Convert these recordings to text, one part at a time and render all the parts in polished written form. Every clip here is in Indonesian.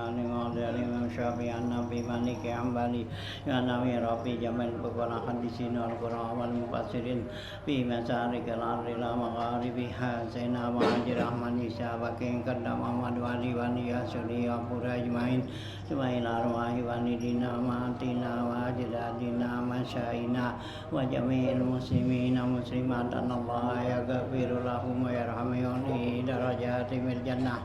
Ani Maulana Imam Syafi'i An-Nabi Maliki Ambali Ya Nabi Rabbi Jamal Bukala Hadisin Al-Quran wal Mufassirin Fi Masarik al-Ardi la Magharibiha Sayyidina Muhajir Ahmad Isa Bakin Qaddam Ahmad Wali Wali Yasuli Apura Ajmain Sumail Arwahi Walidina Mahatina wa Ajdadina Masyaina wa Jami'il Muslimina Muslimat Allah yaghfiru lahum wa yarhamuhum darajati mil jannah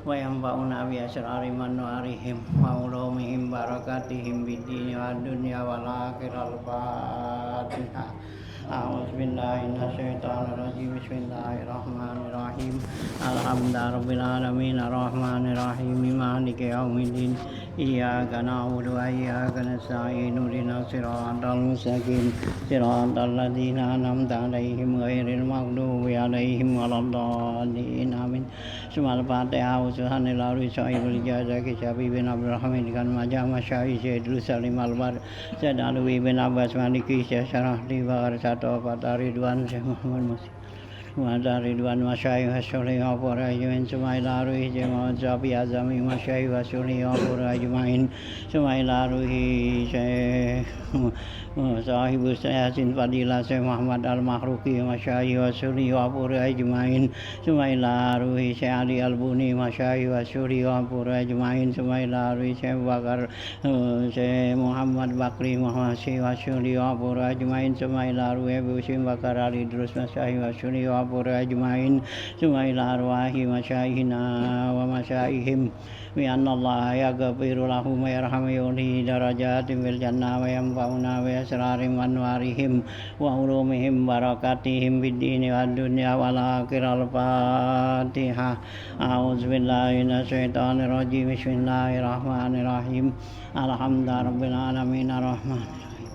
wa yanfa'una bi asrari manwarihim wa ulumihim barakatihim bid dini wad dunya wal akhirah. Al-Fatihah. A'udzu billahi minasyaitonir rajim. Bismillahirrahmanirrahim. Alhamdulillahirabbil alamin arrahmanir rahim maliki yaumiddin. Iyyaka na'budu wa iyyaka nasta'in ihdinas siratal mustaqim siratal ladzina an'amta 'alaihim ghairil maghdubi 'alaihim waladdallin. Amin. Sumal Fatihah. Subhanallah sahibul ijazah Syafi bin Abdul Hamid kan majah masyaikh Sayyidul Salim Al-Bar Sayyid Alwi bin Abbas Maliki Syekh Syarahdi Bahar Sato Fatah Ridwan Syekh Muhammad Masih Muhammad Ridwan Masyaikh Hasyuri Wapura Ajmain Sumaila Ruhi Jemaat Sabi Azami Masyaikh Hasyuri Wapura Ajmain Sumaila Ruhi Syekh Sahibus Yasin Fadilah Syekh Muhammad Al-Mahruqi Masyaikh Hasyuri Wapura Ajmain Sumaila Ruhi Syekh Ali Al-Buni Masyaikh Hasyuri Wapura Ajmain Sumaila Ruhi Syekh Bakar Syekh Muhammad Bakri Muhammad Syekh Hasyuri Wapura Ajmain Sumaila Ruhi Syekh Bakar Ali Drus Masyaikh Hasyuri Wapura Ajmain Sumaila Arwahi Masyaihina wa Masyaihim bi anna Allah yaghfiru lahum wa yarhamuhum darajatin fil jannah wa yanfa'una bi asrarim anwarihim wa ulumihim barakatihim bid dini wad dunya wal akhirah. Al-Fatihah. A'udzu billahi minasyaitonir rajim. Bismillahirrahmanirrahim. Alhamdulillahirabbil alamin arrahmanir rahim.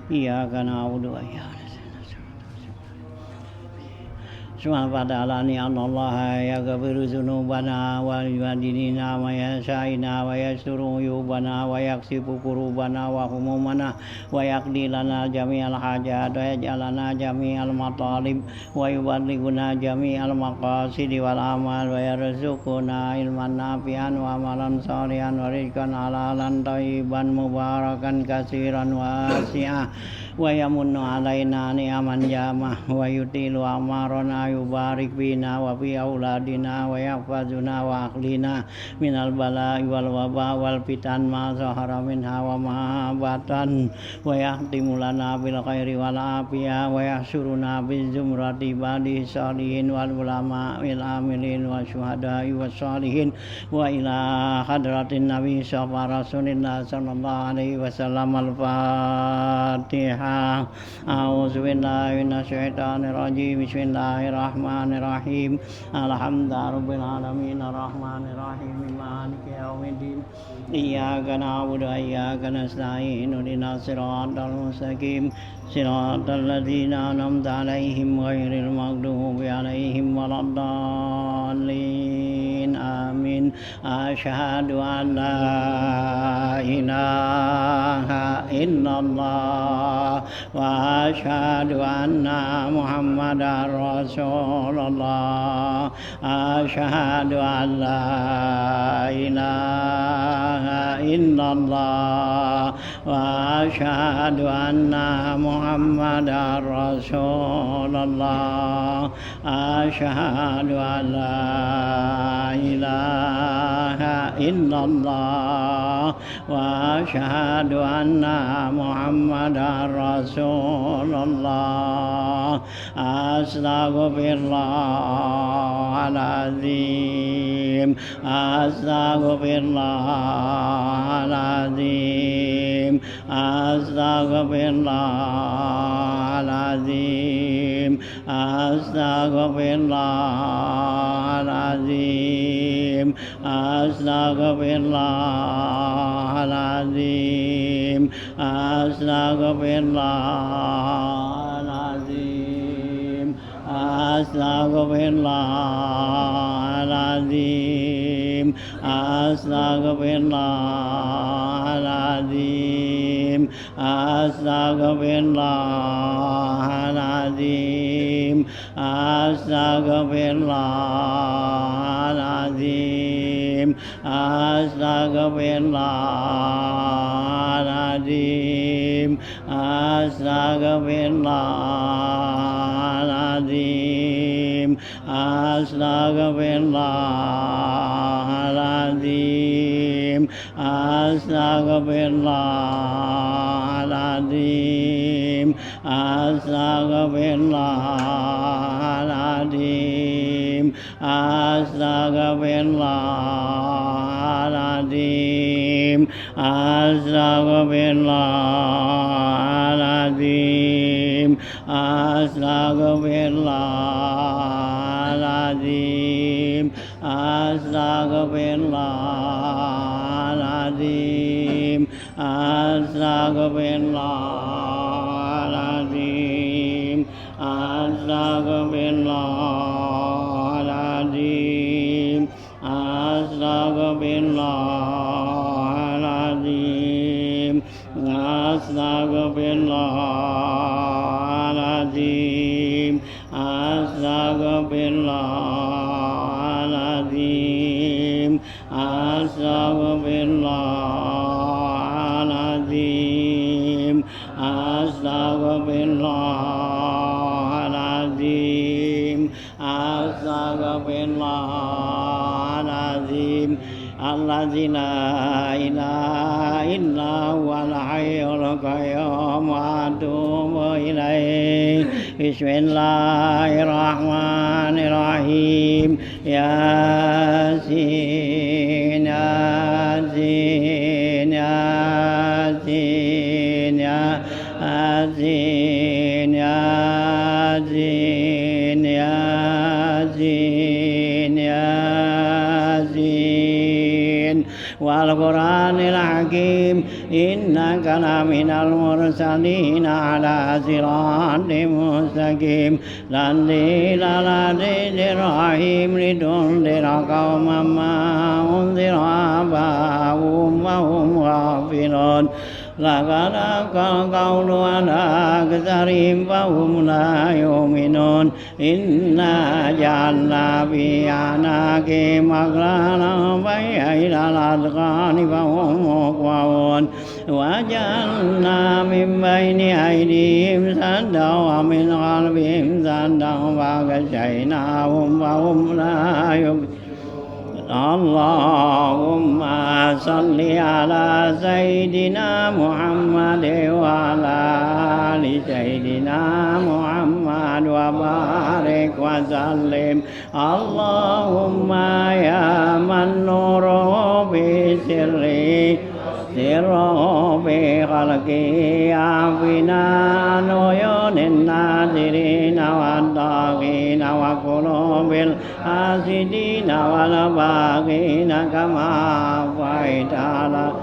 Iyyaka na'budu wa iyyaka Subhanallah Allah yaghfiru dzunubana wa yu'adina wa yasa'ina wa yasturu yubana wa yaksifu kurubana wa humumana wa yaqdi lana jami'al hajat wa yaj'alana jami'al matalib wa yuballighuna jami'al maqasid wal amal wa yarzuquna ilman nafi'an wa amalan shalihan wa rizqan halalan thayyiban mubarakan katsiran wasi'ah wa yamunnu alaina ni'aman jamah wa yutilu amarana yubarik bina wa fi auladina wa yahfazuna wa akhlina minal bala'i wal waba wal fitan ma zahara minha wa ma batan wa yahtimu lana bil khairi wal afiyah wa yahsyuruna biz zumrati badi salihin wal ulama wal amilin wa syuhada'i was salihin wa ila hadratin nabi rasulillah sallallahu alaihi wasallam. Al-Fatihah. A'udzu billahi minasyaitonir rajim. Bismillahirrahmanirrahim. Alhamdulillahirabbil alamin arrahmanir rahim maliki yaumiddin. Iyyaka na'budu wa iyyaka nasta'in ihdinas siratal mustaqim siratal ladzina an'amta 'alaihim ghairil maghdubi 'alaihim waladdallin. Amin. Asyhadu an la ilaha illallah wa asyhadu anna Muhammadar Rasulullah. Asyhadu an la ilaha illallah wa asyhadu anna Muhammadar Rasulullah. Asyhadu an la ilaha illallah wa asyhadu anna Muhammadar Rasulullah. Astaghfirullahaladzim. Astaghfirullahaladzim. Astaghfirullahaladzim. Astaghfirullahaladzim. Astaghfirullahaladzim. Astaghfirullahaladzim. Astaghfirullahaladzim. Astaghfirullahaladzim. Astaghfirullahaladzim. Astaghfirullahaladzim. Astaghfirullahaladzim. Astaghfirullahaladzim. Astaghfirullahaladzim. Astaghfirullahaladzim. Astaghfirullahaladzim. Astaghfirullahaladzim. Astaghfirullahaladzim. Astaghfirullahaladzim. Astaghfirullahaladzim. Astaghfirullahaladzim. Astaghfirullahaladzim. Astaghfirullahaladzim. Astaghfirullahaladzim. Astaghfirullahaladzim. Astaghfirullahaladzim. Astaghfirullahaladzim. Astaghfirullahaladzim. Alladzina la ilaha illa huwal hayyul qayyum wa atubu ilaih. Bismillahirrahmanirrahim. Yasin Yasin Yasin Yasin Yasin Yasin Yasin wal Qur'anil Hakim. Innaka laminal mursalin ala siratim mustaqim. Lanzila ladizir rahim lidundira qawman ma unzira abahum wa hum ghafilun. Laqad haqqal qawlu ala aktharihim fahum la yu'minun. Inna ja'alna fi a'naqihim aghlalan fa ilal adqani fahum muqmahun. Wa ja'alna min bayni aydihim saddan wa min khalfihim saddan fa ghashaynahum fahum la yubsirun. Allahumma salli ala Sayyidina Muhammad wa ala ali Sayyidina Muhammad wa barik wa sallim. Allahumma ya man nuru bi sirri sirru bi khalqi afina nuyunin nadirina wa dagina wa qulubil hasidina wal bagina kama faidala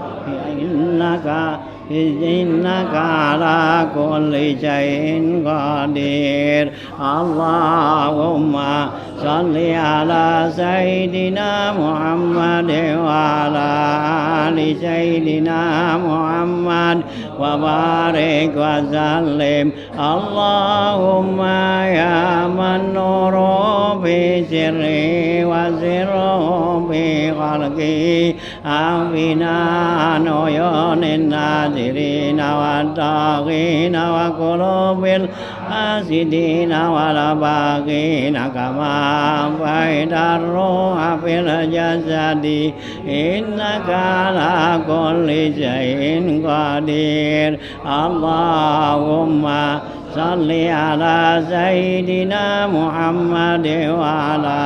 innaka ala kulli shay'in qadir. Allahumma salli ala Sayyidina Muhammad wa ala ali Sayyidina Muhammad wa barik wa sallim. Allahumma ya man nuru bi sirri wa sirru bi khalqi afina nuyunin nadirina wa dagina wa qulubil hasidina wal bagina kama faidar ruha fil jasadi innaka ala kulli shay'in qadir. Allahumma salli ala Sayyidina Muhammad wa ala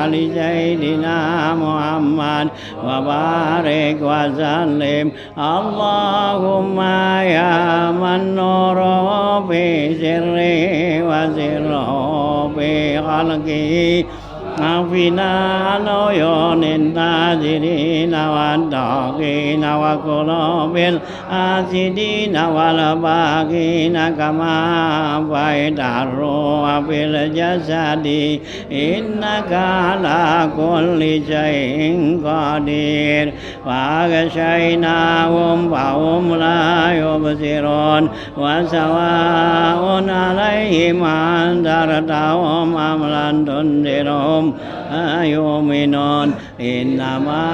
ali Sayyidina Muhammad wa barik wa sallim. Allahumma ya man nuru bi sirri wa sirru bi khalqi afina nuyunin nadirina wa dagina wa qulubil hasidina wal bagina kama faidar ruha fil jasadi innaka ala kulli shay'in qadir. Wa ghashaynahum fahum la yubsirun wa sawa'un alaihim anzartahum am lam tunzirhum يؤمنون إنما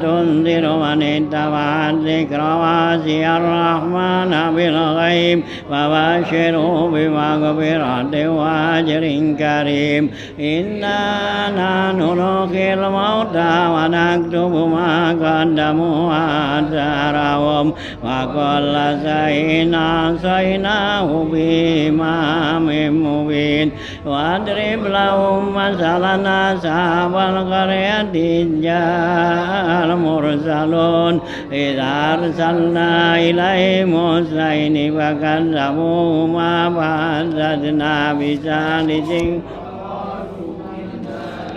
تنذر من اتبع الذكر وخشي الرحمن بالغيب فبشره بمغفرة وأجر كريم إنا نحن نحيي الموتى ونكتب ما قدموا وآثارهم وكل شيء أحصيناه بإمام مبين واضرب لهم مثلا أصحاب القرية إذ جاء المرسلون إذ أرسلنا إليهم اثنين فكذبوهما فعززنا بثالث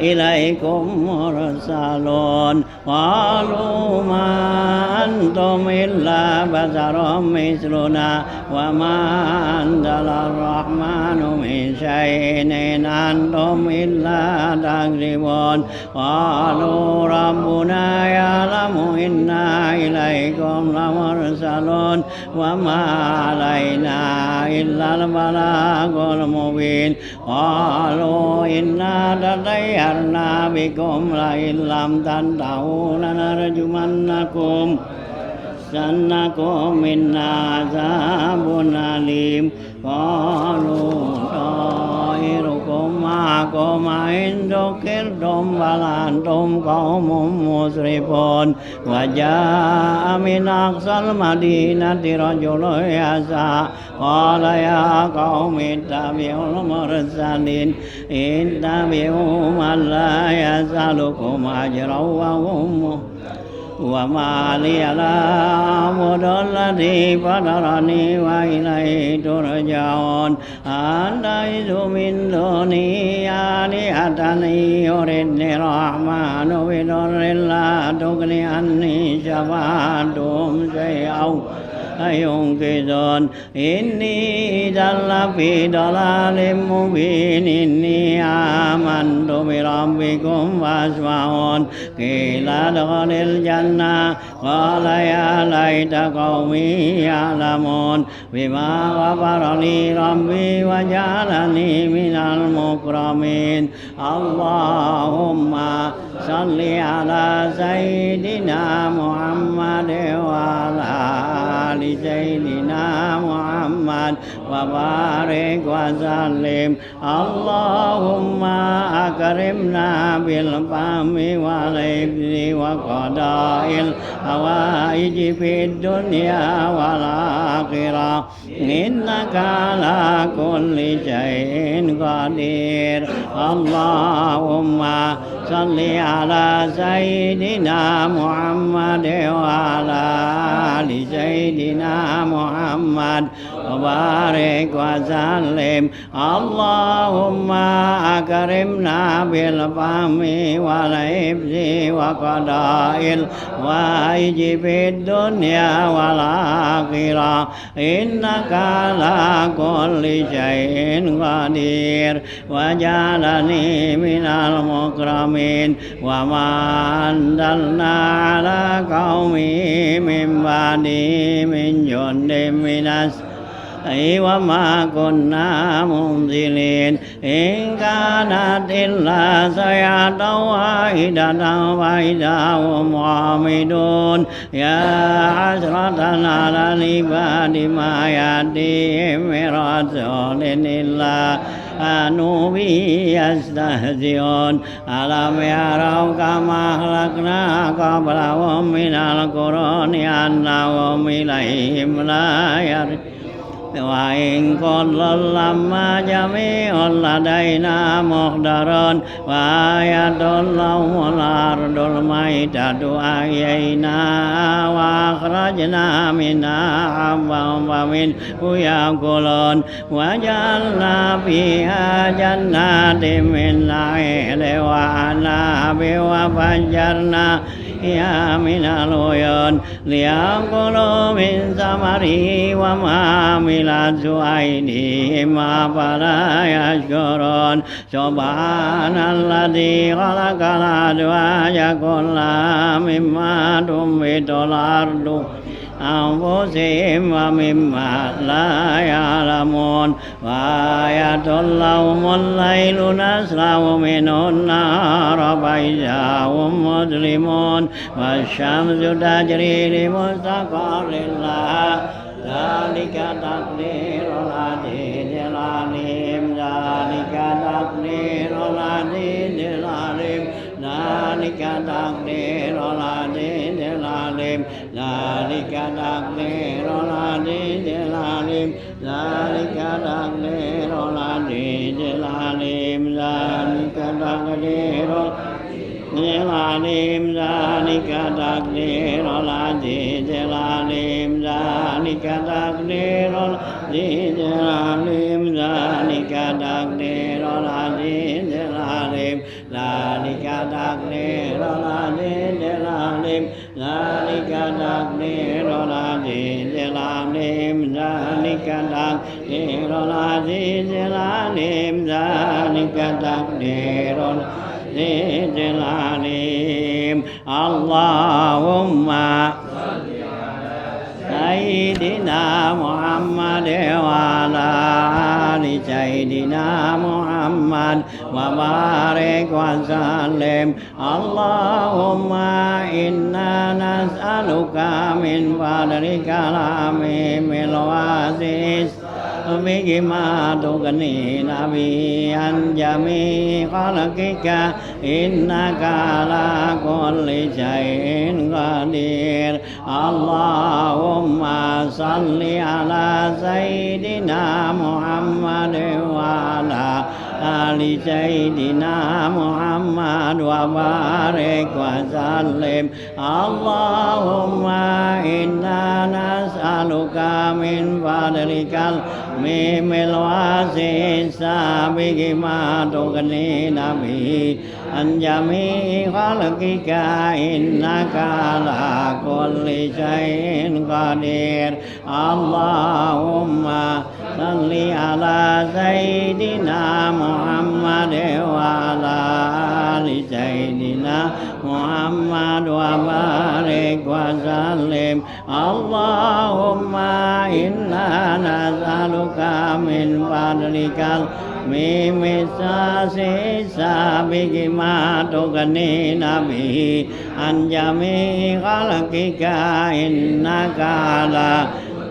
إليكم مرسلون قالوا ما أنتم إلا بشر مثلنا وما أنزل الرحمن من شيء إن أنتم إلا تكذبون قالوا ربنا يعلم إنا إليكم لمرسلون وما علينا إلا البلاغ المبين قالوا إنا تطيرنا بكم لئن لم تنتهوا لنرجمنكم سنكم منا عذاب أليم قالوا طائركم معكم إن ذكرتم بل أنتم قوم مسرفون وجاء من أقصى المدينة رجل يسعى قال يا قوم اتبعوا المرسلين اتبعوا من لا يسألكم أجرا وهم وما لي لا أعبد الذي فطرني وإليه ترجعون أتخذ من دونه آلهة يردني الرحمن بضر لا تغن عني شفاعتهم شيئا ينقذون إني إذا لفي ضلال مبين إني آمنت بربكم فاسمعون قيل ادخل الجنة قال يا ليت قومي يعلمون بما غفر لي ربي وجعلني من المكرمين اللهم صل على سيدنا محمد وعلى آل سيدنا محمد وبارك وسلم اللهم أكرمنا بالفهم والحفظ وقضاء الحوائج في الدنيا والآخرة إنك على كل شيء قدير اللهم صل على سيدنا محمد وعلى آل سيدنا محمد وبارك وسلم اللهم أكرمنا بالفهم والحفظ وقضاء الحوائج في الدنيا والآخرة إنك على كل شيء قدير وجعلني من المكرمين وما أنزلنا على قومه من بعده من جند من وما كنا منزلين إن كانت إلا صيحة واحدة فإذا هم خامدون يا حسرة على العباد ما يأتيهم من رسول إلا كانوا به يستهزئون ألم يروا كما أهلكنا قبلهم من القرون أنهم إليهم لا يرجعون وإن كل لما جميع لدينا محضرون وآية لهم الأرض الميتة أحييناها وأخرجنا منها حبا فمنه يأكلون وجعلنا فيها جنات من نخيل وأعناب وفجرنا فيها من العيون ليأكلوا من ثمره وما عملت أيديهم أفلا يشكرون سبحان الذي خلق الأزواج كلها مما تنبت الأرض أنفسهم ومما لا يعلمون وآية لهم الليل نسلخ منه النهار فإذا هم مظلمون والشمس تجري لمستقر لها ذلك تقدير العزيز العليم ذلك تقدير العزيز العليم ذلك تقدير العزيز العليم ذلك تقدير العزيز العليم ذلك تقدير العزيز العليم ذلك تقدير العليم ذلك تقدير العزيز العليم ذلك تقدير العزيز العليم ذلك تقدير العزيز العليم ذلك تقدير العزيز العليم ذلك تقدير العزيز العليم ذلك تقدير العزيز العليم ذلك تقدير العزيز العليم اللهم سيدنا محمد وعلى آل سيدنا محمد وبارك وسلم اللهم إنا نسألك من فضلك العظيم الواسع بما تغنينا به عن جميع خلقك إنك على كل شيء قدير اللهم صل على سيدنا محمد وعلى آل سيدنا محمد وبارك وسلم اللهم إنا نسألك من فضلك الميم الواسع السابق ما تغنينا به عن جميع خلقك إنك على كل شيء قدير اللهم صل على سيدنا محمد وعلى آل سيدنا محمد وبارك وسلم اللهم إنا نسألك من فضلك الميم السابق ما تغنينا به عن جميع خلقك إنك على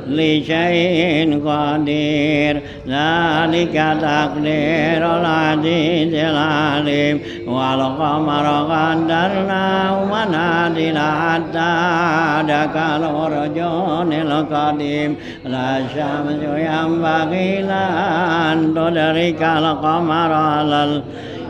لشيء قدير ذلك تقدير العزيز العليم والقمر قدرناه منازل حتى عاد كالعرجون القديم لا الشمس ينبغي لها أن تدرك القمر على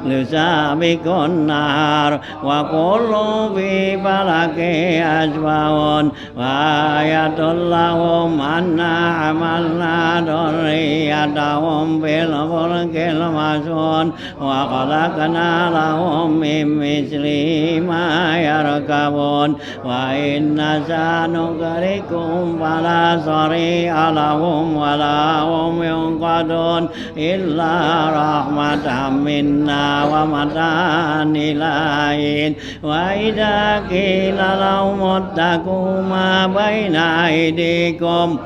لسابق النهار وكل في فلك يسبحون وآية لهم أنا حملنا ذريتهم في الفلك المشحون وخلقنا لهم من مثله ما يركبون وإن نشأ نغرقهم فلا صريع لهم ولا هم ينقذون إلا رحمة منا ومتاعا إلى حين وإذا قيل لهم اتقوا ما بين أيديكم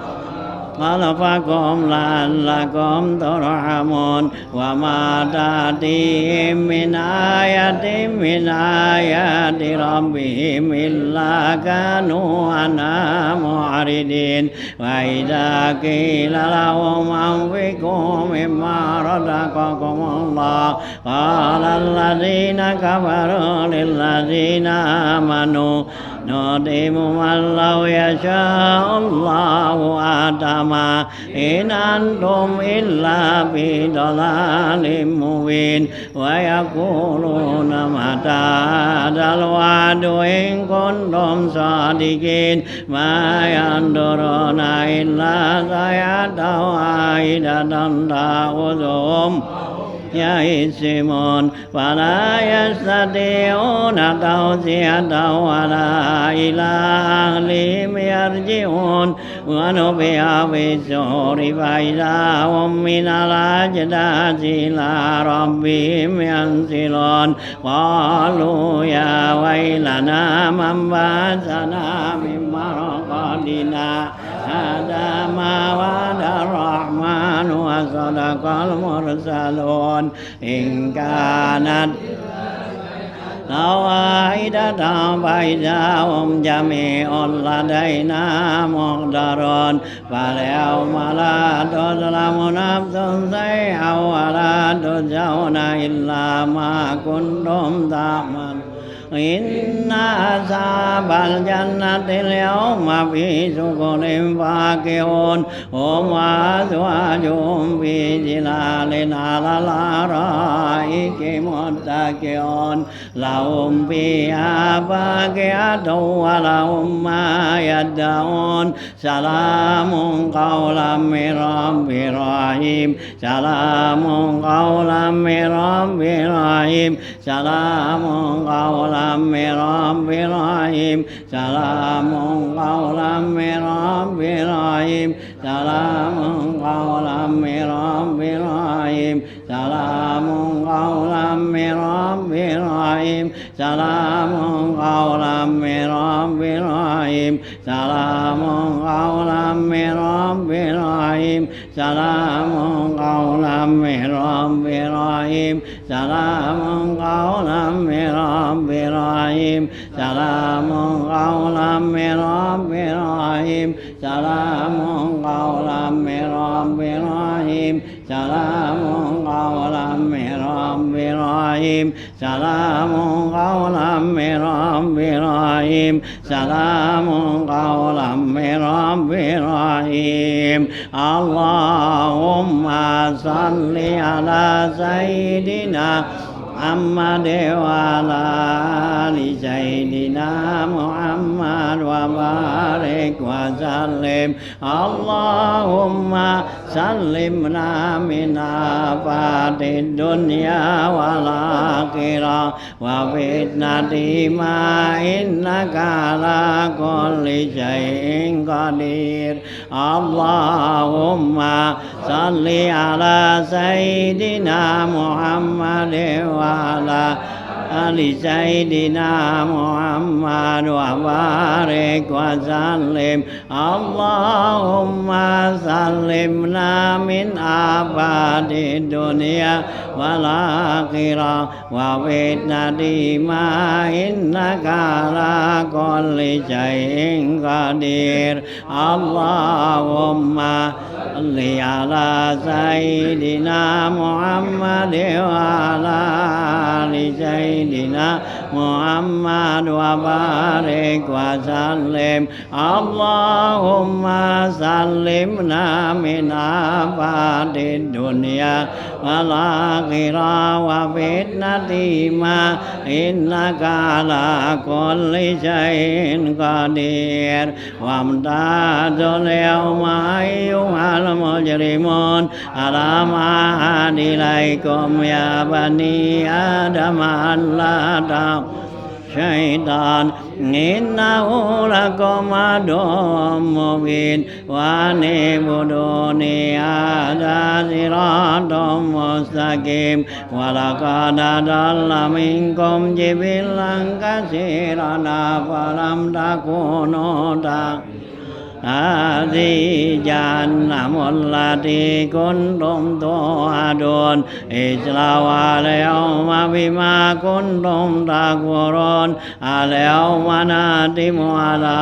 خلفكم لعلكم ترحمون وما تأتيهم من آية من آيات ربهم إلا كانوا عنها معرضين وإذا قيل لهم أنفقوا مما رزقكم الله قال الذين كفروا للذين آمنوا نطعم من لو يشاء الله آتما إن أنتم إلا في ضلال مبين ويقولون متى هذا الوعد إن كنتم صادقين ما ينظرون إلا صيحة واحدة تأخذهم يئسون فلا يستطيعون توصية ولا إلى أهلهم يرجعون ونفخ في الصور فإذا هم من الأجداث إلى ربهم ينسلون قالوا يا ويلنا من بعثنا من مرقدنا هذا ما وعد الرحمن وصدق المرسلون إن كانت واحدة فإذا هم جميع لدينا محضرون فاليوم لا تظلم نفس شيئا ولا تجزون إلا ما كنتم تعملون إن أصحاب الجنة اليوم في سرر فاكهون هم وأزواجهم في ظلال على الأرائك متكئون لهم فيها فاكهة ولهم ما يدعون سلام قولا من رب رحيم سلام قولا من رب رحيم سلام قولا من رب رحيم سلام قولا من رب رحيم سلام قولا من رب رحيم سلام قولا من رب رحيم سلام قولا من رب رحيم سلام قولا من رب رحيم سلام قولا من رب رحيم سلام قولا من رب رحيم سلام قولا من رب رحيم سلام قولا من رب رحيم سلام قولا من رب رحيم سلام قولا من رب رحيم سلام قولا من رب رحيم اللهم صل على سيدنا محمد وعلى آل سيدنا محمد وبارك وسلم اللهم سلمنا من آفات الدنيا والآخرة وفتنة ما إنك على كل شيء قدير اللهم صل على سيدنا محمد وعلى آل سيدنا محمد وبارك وسلم اللهم سلمنا من آفات الدنيا والآخرة وفتنة ما إنك على كل شيء قدير اللهم صل على سيدنا محمد وعلى آل سيدنا محمد وبارك وسلم اللهم سلمنا من آفات الدنيا والآخرة وفتنة ما إنك على كل شيء قدير وامتاز اليوم أيها المجرمون ألم أعهد إليكم يا بني آدم ألا تعبدوا الشيطان إنه لكم عدو مبين وأن اعبدوني هذا صراط مستقيم ولقد ضل منكم جبلا كثيرا أفلم تكونوا تعقلون هذه جهنم التي كنتم توعدون اصلوها اليوم بما كنتم تكفرون اليوم نختم على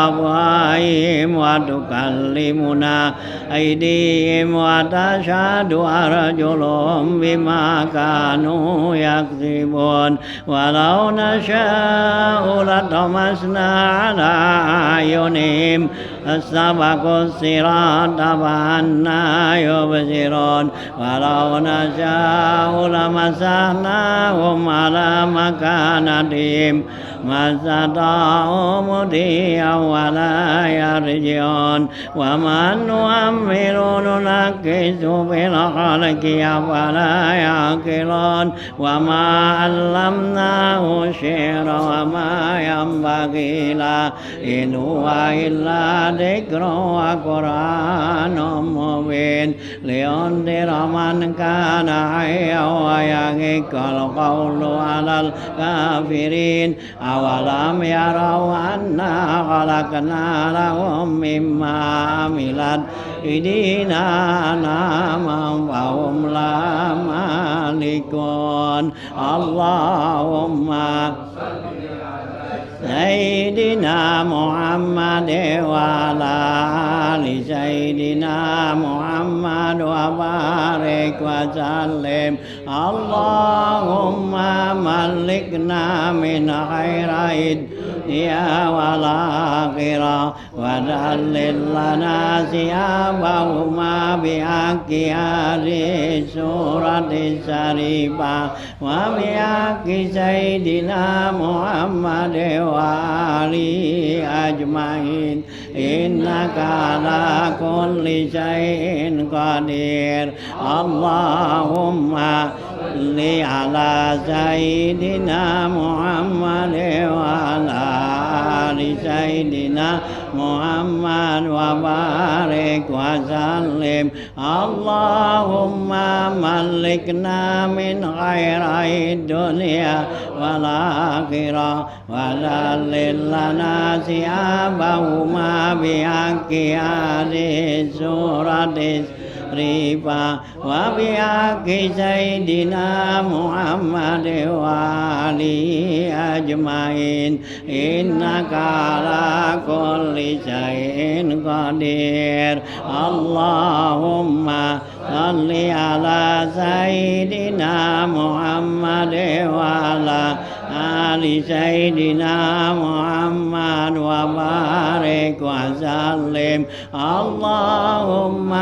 أفواههم وتكلمنا أيديهم وتشهد أرجلهم بما كانوا يكسبون ولو نشاء لطمسنا على أعينهم فاستبقوا الصراط فأنى يبصرون ولو نشاء لمسحناهم على مكانتهم ما استطاعوا مضيا ولا يرجعون وما نؤمر ننكس في الخلق أفلا يعقلون وما علمناه الشعر وما ينبغي له إن هو إلا ذكر وقرآن مبين لينذر من كان حيا ويحق القول على الكافرين أولم يروا أنا خلقنا لهم مما عملت أيدينا أنعاما فهم لها مالكون اللهم سيدنا محمد وعلى آل سيدنا محمد وبارك وسلم اللهم ملكنا من خير الدنيا والآخرة وذلل لنا ثيابهما بحق هذه السورة الشريفة وبحق سيدنا محمد وآله أجمعين إنك على كل شيء قدير اللهم صل على سيدنا محمد وعلى آل سيدنا محمد وبارك وسلم اللهم ملكنا من خير الدنيا والآخرة وذلل لنا ثيابهما بحق هذه السورة الشريفة وبحق سيدنا محمد وآله أجمعين إنك على كل شيء قدير اللهم صل على سيدنا محمد وعلى آل سيدنا محمد وبارك وسلم اللهم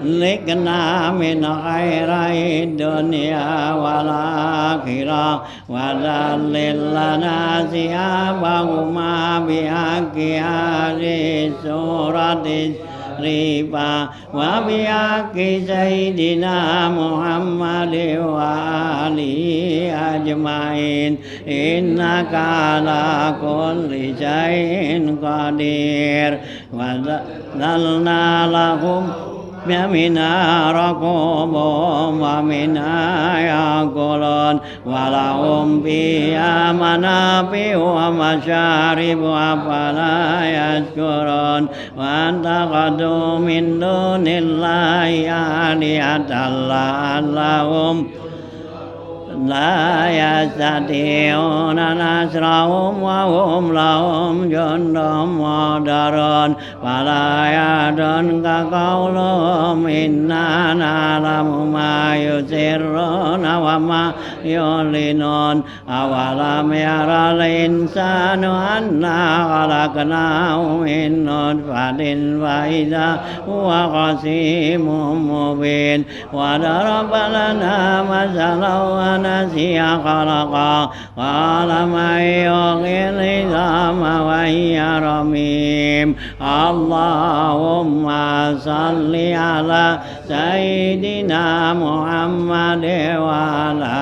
لكنا من خير الدنيا والآخرة وذلل لنا ثيابهما بحق هذه السورة الشريفة وبحق سيدنا محمد وآله أجمعين إنك على كل شيء قدير وذللنا لهم ومنها ركوبهم ومنها يأكلون ولهم فيها منافع ومشارب أفلا يشكرون واتخذوا من دون الله آلهة لعلهم لا يستطيعون نصرهم وهم لهم جند محضرون فلا يحزنك قولهم إنا نعلم ما يسرون وما يعلنون أولم يرى الإنسان أنا خلقناه من نطفة فإذا هو خصيم مبين وضرب لنا مثلا نسي خلقا قال من يحيي العظام وهي رميم اللهم صل على سيدنا محمد وعلى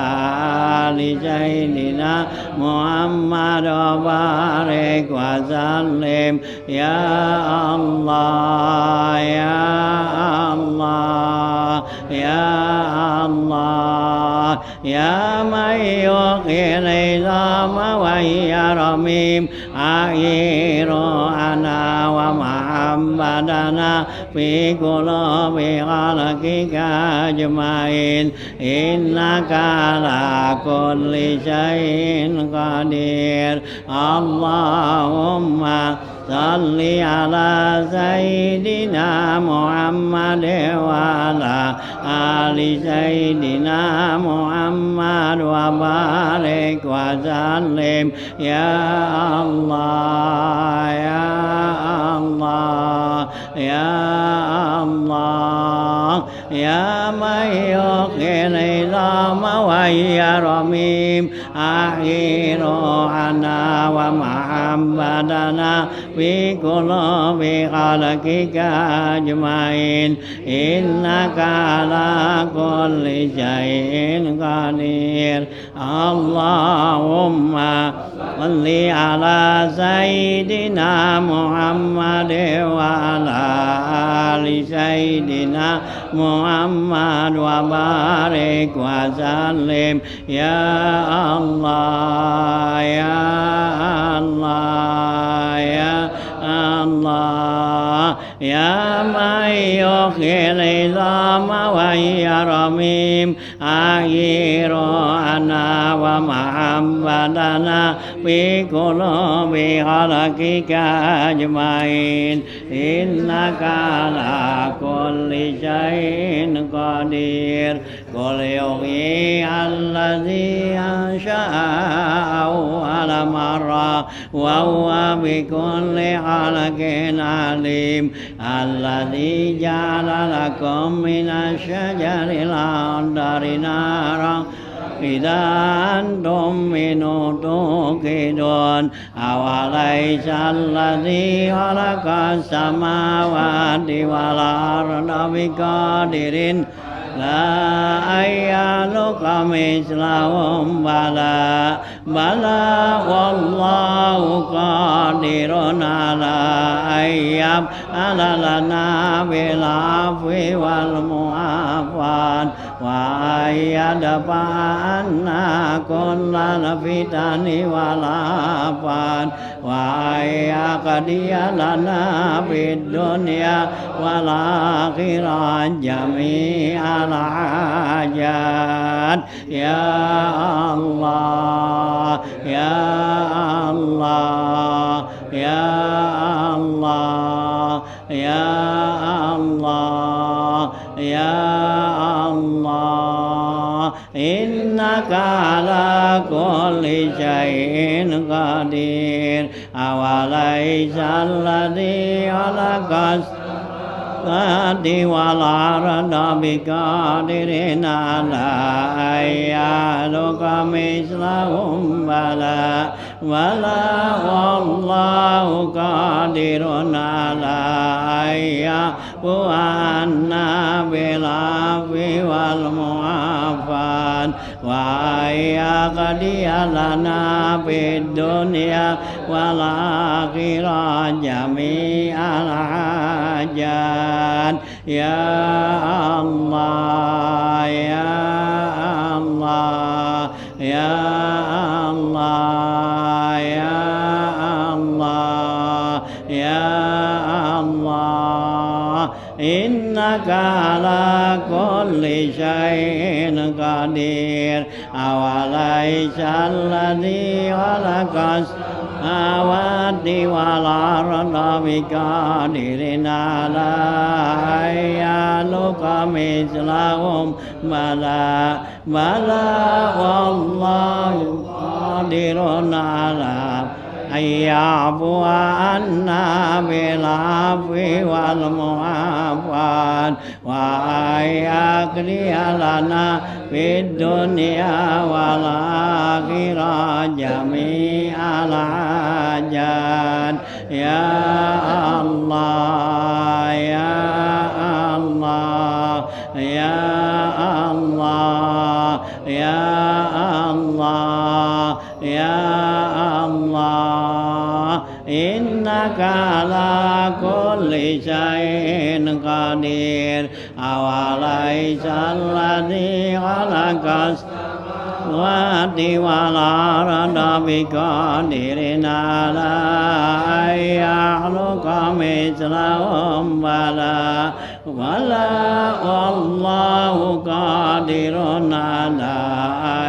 آل سيدنا محمد وبارك وسلم يا الله يا الله يا الله يا من يحيي العظام وهي رميم أحيي روحنا ومحمدنا في قلوب خلقك أجمعين إنك على كل شيء قدير اللهم صل على سيدنا محمد وعلى آل سيدنا محمد وبارك وسلم يا الله يا الله يا الله يا من يحيي العظام وهي رميم أحيي روحنا محمدنا في قلوب خلقك أجمعين إنك على كل شيء قدير اللهم صل على سيدنا محمد وعلى آل سيدنا محمد وبارك وسلم يا الله يا الله يا الله يا من يحيي العظام وهي رميم أحيي روحنا ومحمدنا في قلوب خلقك أجمعين إنك على كل شيء قدير قل يحيي الذي أنشأ أول مرة وهو بكل خلق عليم الذي جعل لكم من الشجر الأخضر نارا إذا أنتم منه توقدون أوليس الذي خلق السماوات والأرض بقادر لا أن يخلق مثلهم بلى والله قادر على أن يفعل لنا بالعفو والمعافاة وأن يدفع عنا كل الفتن والآفات وأن يقضي لنا في الدنيا والآخرة جميع الحاجات يا الله يا الله يا الله يا الله يا الله إنك على كل شيء قدير أوليس الذي خلق السماوات والأرض بقادر على أن يخلق مثلهم بلى والله قادر على أن يعفو عنا بالعفو والمعافاة وأن يقضي لنا في الدنيا والآخرة جميع الحاجات يا الله يا الله يا الله يا الله يا الله إنك على كل شيء قدير أوليس الذي خلق السماوات والأرض بقادر على أن يخلق مثلهم بلى والله قادر على أن يعفو عنا بالعفو والمعافاة وأن يقضي لنا في الدنيا والآخرة جميع الحاجات يا الله يا الله يا الله يا الله يا الله إنك على كل شيء قدير أوليس الذي خلق السماوات والأرض بقادر على أن يخلق مثلهم بلى والله قادر على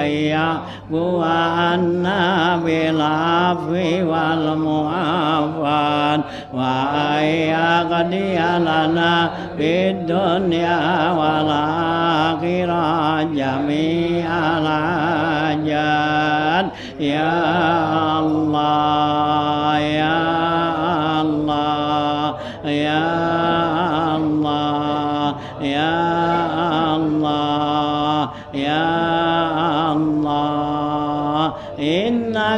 أن يعفو عنا بالعفو والمعافاة وأن يقضي لنا في الدنيا والآخرة جميع الحاجات يا الله يا الله يا الله يا الله يا الله إنك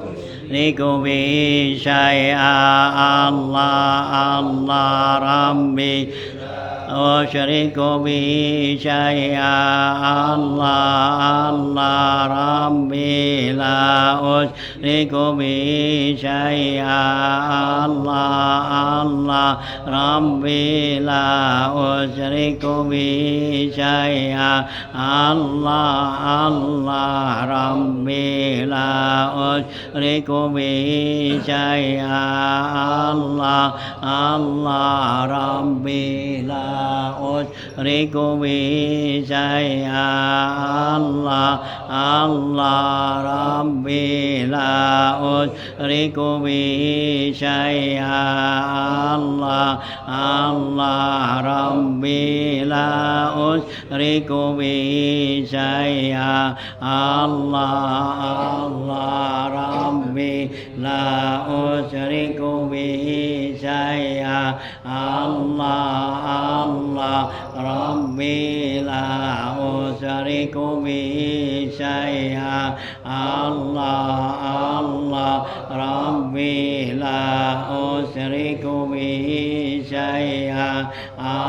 أشرك به شيئا الله الله ربي أشرك به شيئا الله الله ربي لا أشرك به شيئا الله الله ربي لا أشرك به شيئا الله الله ربي لا أشرك به شيئا الله الله ربي لا أشرك به شيئا الله الله ربي لا أشرك به شيئا الله الله ربي لا أشرك به شيئا الله الله ربي لا أشرك به شيئا الله الله ربي لا أشرك به شيئا الله الله ربي لا أشرك به شيئا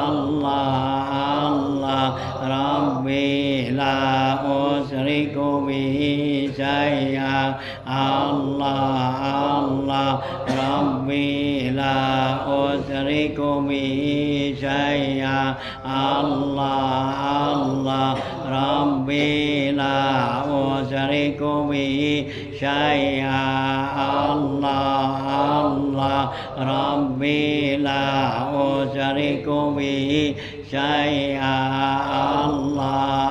الله الله ربي لا أشرك به شيئا الله الله ربي لا أشرك به شيئا الله الله ربي لا أشرك به شيئا الله الله ربي لا أشرك به شيئا الله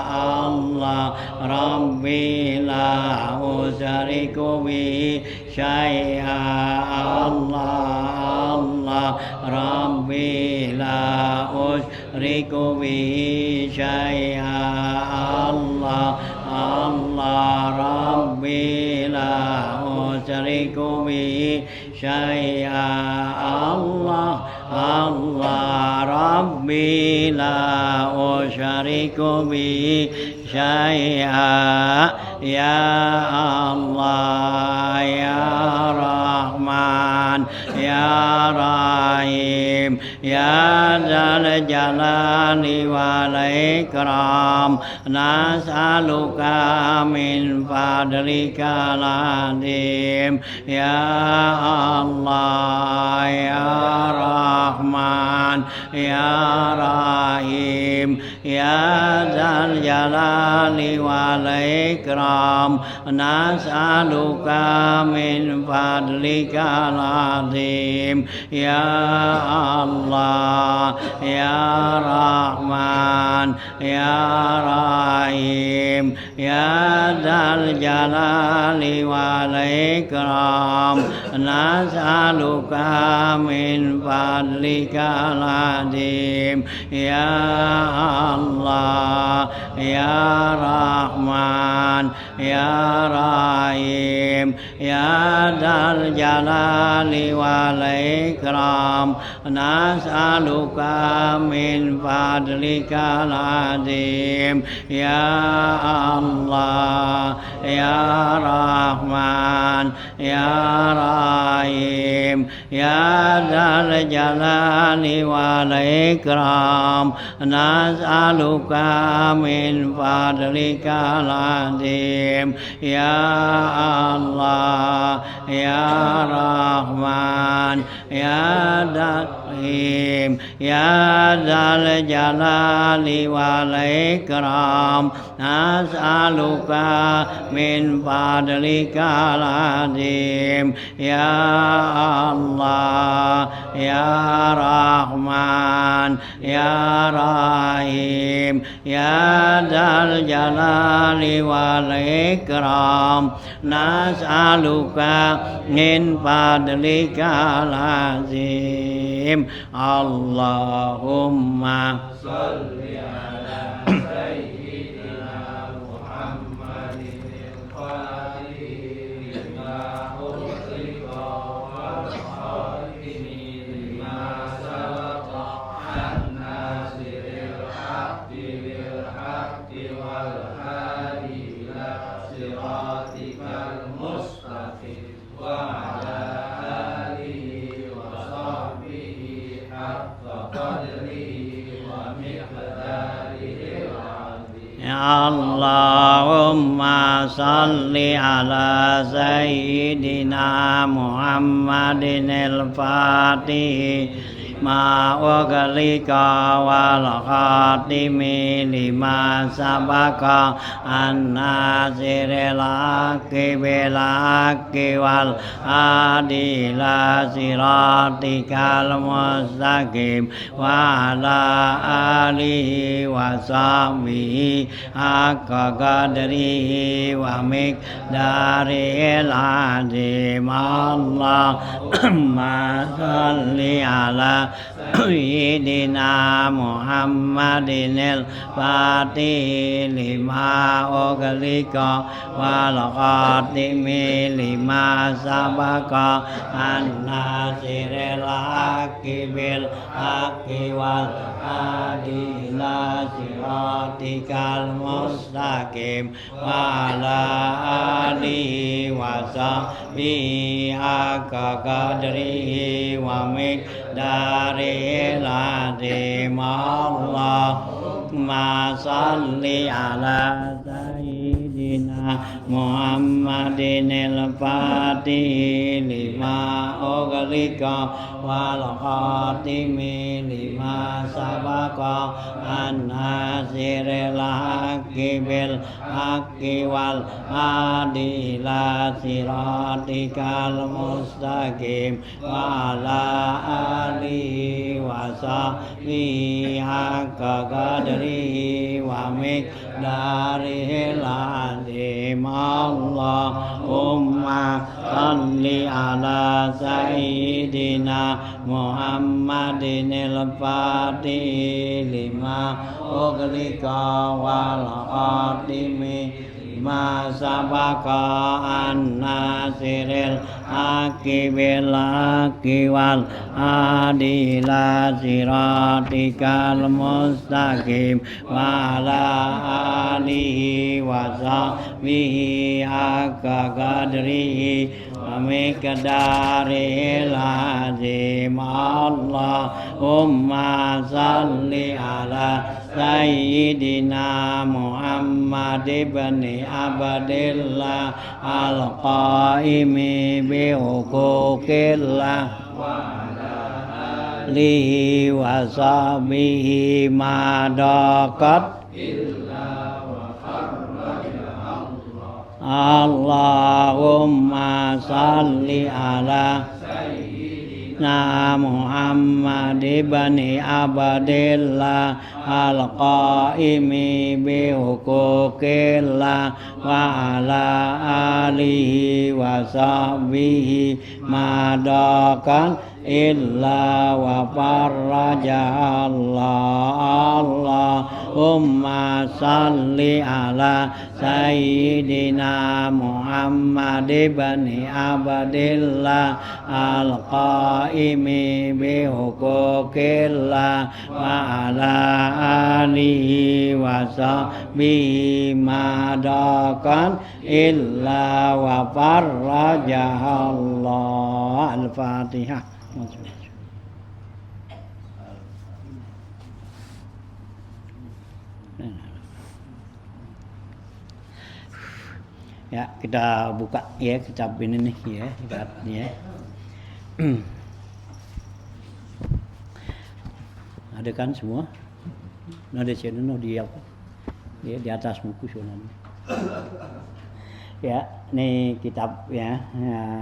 الله ربي لا أشرك به شيئا الله الله ربي لا أشرك به شيئا الله الله ربي لا أشرك به شيئا الله الله ربي لا أشرك به شيئا يا الله يا رحمن يا رحيم يا ذا الجلال والإكرام نسألك من فضلك العظيم يا الله يا رحمن يا رحيم يا ذا الجلال والإكرام نسألك من فضلك العظيم يا الله يا رحمن يا رحيم يا ذا الجلال والإكرام نسألك من فضلك العظيم يا الله يا رحمن يا رحيم يا ذا الجلال والإكرام نسألك من فضلك العظيم يا الله يا رحمن يا رحيم يا ذا الجلال والإكرام نسألك من فضلك العظيم يا الله يا رحمن يا رحيم يا ذا الجلال والإكرام نسألك من فضلك العظيم يا الله يا رحمن يا رحيم يا ذا الجلال والإكرام نسألك من فضلك العظيم اللهم صل على سيدنا محمد الخاتم لما أغلق والخاتم لما سبق الناصر الحق بالحق والهادي إلى صراطك المستقيم Allahumma salli ala sayyidina Muhammadin al-Fatih ma ughliqa wal khatimi lima sabaka an-nasiril haqqi bil haqqi wal hadi ila siratikal mustaqim wa ala alihi wa sahbihi haqqa qadrihi wa miqdaril azim. Allahumma salli ala sayyidina Muhammadin al-Fatih lima ughliqa wal khatimi lima sabaka an-nasiril haqqi bil haqqi wal hadi ila siratikal mustaqim wa ala alihi wa sahbihi haqqa qadrihi wa miqdaril azim. Allahumma salli ala sayyidina Muhammadin al-Fatih lima ughliqa wal khatimi lima sabaqa an-nasiril haqqi bil haqqi wal hadi ila siratikal mustaqim wa ala alihi wa sahbihi haqqa qadrihi wa miqdaril azim. Allahumma salli ala sayyidina Muhammadin al-Fatih lima ughliqa wal khatimi ma sabaka an-nasiril haqqi bil haqqi wal hadi ila siratikal mustaqim wa ala alihi wa sahbihi haqqa qadrihi wa miqdaril azim. Allahumma salli ala sayyidina Muhammad ibn Abdillah al-qaimi bi huquqillah wa alihi wa sahbihi ma daqat Allahumma salli ala sayyidina Muhammad ibn Abdillah al-qaimi bi huquqillah wa ala alihi wa sahbihi ma daqan illa wa farraja Allah. Allahumma salli ala sayyidina Muhammad ibn Abdillah al-qaimi bi huquqillah wa ala alihi wa sahbihi ma daqan illa wa farraja Allah. Al-Fatihah. Ya, kita buka ya kitab ini nih ya, lihat ya. Ada kan semua? Nah di sini no di apa? Ya di atas buku sana. Ya, nih kitab ya,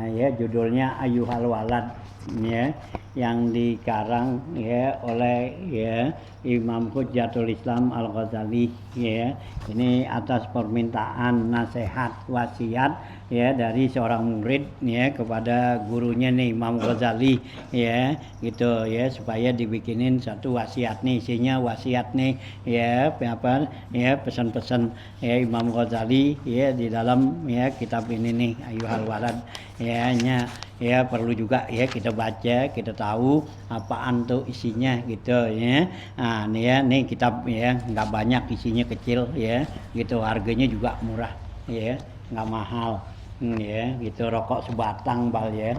ya judulnya Ayyuhal Walad ya, yang dikarang ya oleh ya Imam Hujjatul Islam Al-Ghazali ya. Ini atas permintaan nasihat wasiat ya dari seorang murid ya kepada gurunya nih Imam Ghazali ya, gitu ya, supaya dibikinin satu wasiat nih, isinya wasiat nih ya, apa ya, pesan-pesan ya Imam Ghazali ya di dalam ya kitab ini nih Ayyuhal Walad ya, ya perlu juga ya kita baca, kita tahu apaan tuh isinya gitu ya. Nah nih ya, nih kitab ya nggak banyak, isinya kecil ya, gitu, harganya juga murah ya, nggak mahal ya, gitu, rokok sebatang bal ya.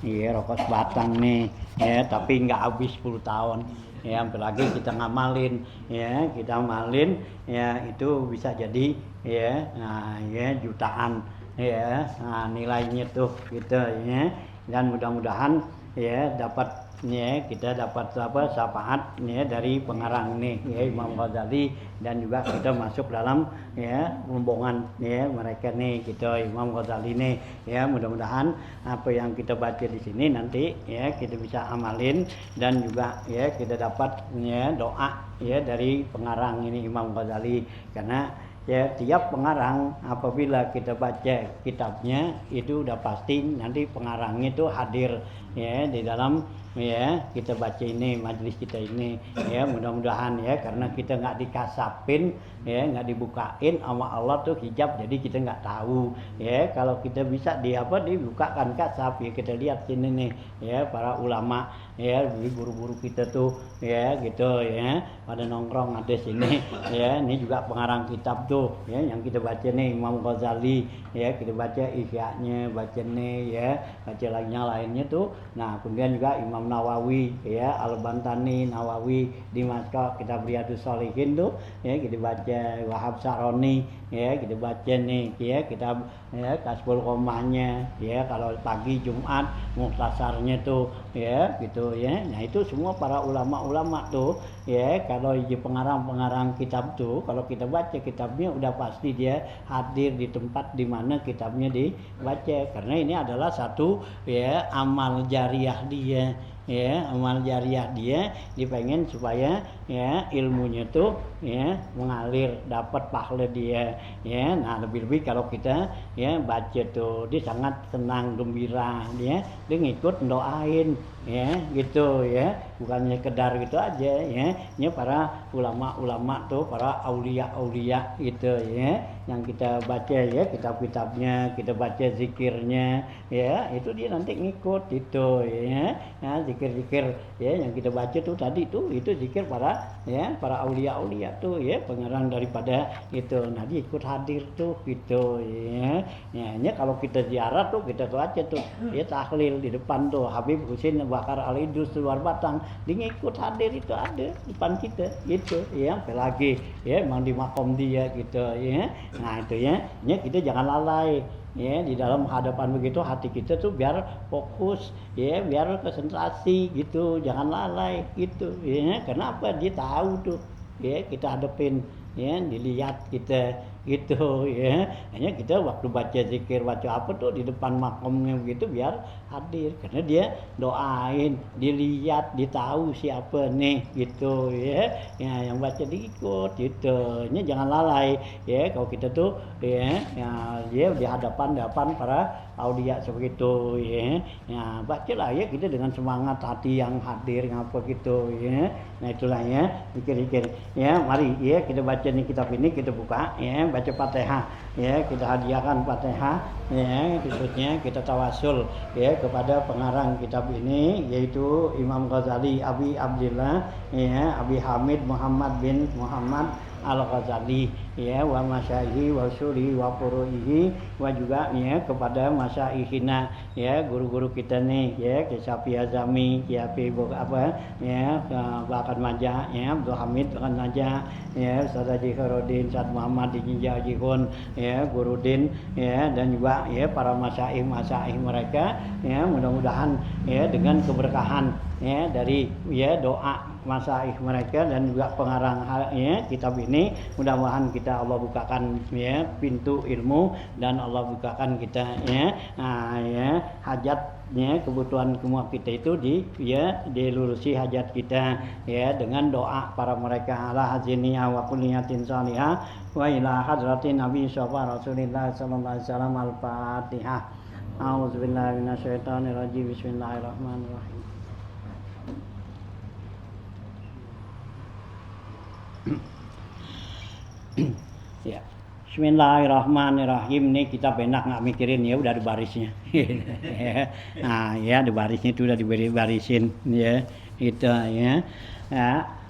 ya rokok sebatang nih, ya tapi nggak habis 10 tahun. Ya, apalagi kita ngamalin, ya kita amalin, ya itu bisa jadi ya, nah, ya jutaan, ya nah, nilainya tuh gitu ya. Dan mudah-mudahan ya dapat ya kita dapat apa syafaat ya dari pengarang nih ya Imam Ghazali, dan juga kita masuk dalam ya rombongan ya mereka nih gitu Imam Ghazali nih ya. Mudah-mudahan apa yang kita baca di sini nanti ya kita bisa amalin, dan juga ya kita dapat ya doa ya dari pengarang ini Imam Ghazali. Karena ya tiap pengarang apabila kita baca kitabnya itu udah pasti nanti pengarangnya itu hadir ya di dalam ya kita baca ini majelis kita ini ya. Mudah-mudahan ya karena kita nggak dikasapin ya, nggak dibukain sama Allah tuh hijab, jadi kita nggak tahu ya. Kalau kita bisa dibukakan kasap ya, kita lihat sini nih ya para ulama ya, guru-guru kita tuh ya gitu ya pada nongkrong ada sini ya. Ini juga pengarang kitab tuh ya yang kita baca nih Imam Ghazali ya, kita baca Ihya-nya, baca nih ya, baca lainnya tuh. Nah kemudian juga Imam Nawawi ya, Al-Bantani, Nawawi, Dimashq, kitab Riyadhus Shalihin tuh ya kita baca. Wahab Saroni ya kita baca nih ya, kitab ya Kasbul Qomahnya ya, kalau pagi Jumat Mukhtasarnya tuh ya gitu ya. Nah itu semua para ulama-ulama tuh ya, kalau pengarang-pengarang kitab tuh kalau kita baca kitabnya udah pasti dia hadir di tempat di mana kitabnya dibaca, karena ini adalah satu ya amal jariah dia ya, amal jariah dia pengen supaya ya ilmunya tuh ya mengalir, dapat pahala dia ya. Nah lebih-lebih kalau kita ya baca tuh dia sangat senang gembira dia ngikut doain ya gitu ya, bukannya sekedar gitu aja ya. Ini para ulama-ulama tuh para aulia-aulia gitu ya, yang kita baca ya kitab-kitabnya, kita baca zikirnya ya, itu dia nanti ngikut itu ya. Nah zikir-zikir ya yang kita baca tuh tadi tuh itu zikir para ya para aulia-aulia tuh ya, pengarang daripada itu. Nah dia ikut hadir tuh gitu ya. Ya kalau kita ziarah tuh kita baca tuh ya tahlil di depan tuh Habib Husin Bakar Al-Idrus luar Batang, dia ngikut hadir itu ada depan kita gitu ya. Apalagi ya emang di makom dia gitu ya. Nah itu ya kita jangan lalai ya di dalam hadapan begitu, hati kita tuh biar fokus ya, biar konsentrasi gitu, jangan lalai gitu ya. Kenapa dia tahu tuh ya kita hadapin ya, dilihat kita gitu ya. Hanya kita waktu baca zikir baca apa tuh di depan makomnya begitu biar hadir, karena dia doain, dilihat, ditahu siapa nih gitu ya. Ya yang baca diikut gitu. Ini jangan lalai ya kalau kita tuh ya dia di hadapan para aulia seperti itu ya. Ya bacalah ya kita dengan semangat hati yang hadir ngapa gitu ya. Nah itulah ya pikir-pikir ya. Mari ya kita baca nih kitab ini, kita buka ya, baca Fatihah ya, kita hadiahkan Fatihah ya, khususnya kita tawasul ya kepada pengarang kitab ini yaitu Imam Ghazali Abi Abdillah ya, Abi Hamid Muhammad bin Muhammad Al-Ghazali ya, wa masyaihi wa suri wa furu'ihi, wa juga ya kepada masyaihina ya, guru-guru kita nih ya, Syafi Azami ya, apa ya, Bahkan Majah ya, Abdul Hamid Bahkan Majah ya, Ustaz Haji Khairudin, Ustaz Muhammad Dijinja Jihun ya, Guru Din ya, dan juga ya para masyaih mereka ya. Mudah-mudahan ya dengan keberkahan ya dari ya doa masyaih mereka dan juga pengarang ya kitab ini, mudah-mudahan kita Allah bukakan ya pintu ilmu, dan Allah bukakan kita ya ya hajatnya, kebutuhan semua kita itu dilurusi hajat kita ya dengan doa para mereka. Ala haziniya wa kulliyatin salihah wa ila hadratin Nabi Syafa Rasulillah sallallahu alaihi wasallam. Al-Fatihah. A'udzubillahi minasyaitonirrajim. Bismillahirrahmanirrahim. Ya. Bismillahirrahmanirrahim. Nih kita enak nggak mikirin ya, udah ada barisnya. Nah ya ada barisnya itu udah diberi barisin ya itu ya.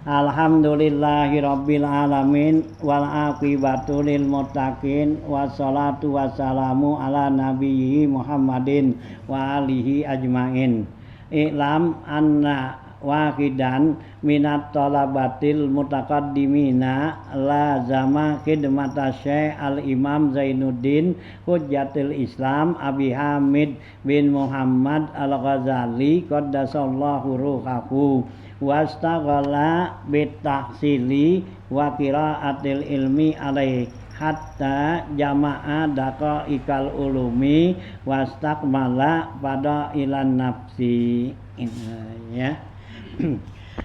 Alhamdulillahirabbil alamin wal aqibatu lil muttaqin wassalatu wassalamu ala nabiyyi Muhammadin wa alihi ajmain. I'lam anna wahidan minat talabatil mutaqaddimina lazama khidmata Syekh al-Imam Zainuddin Hujjatul Islam Abi Hamid bin Muhammad al-Ghazali qaddasallahu ruhahu wastaghala bitahsili wa qiraatil ilmi alaih hatta jama'a daqaiqal ulumi wastakmala pada ilan nafsi. Ya.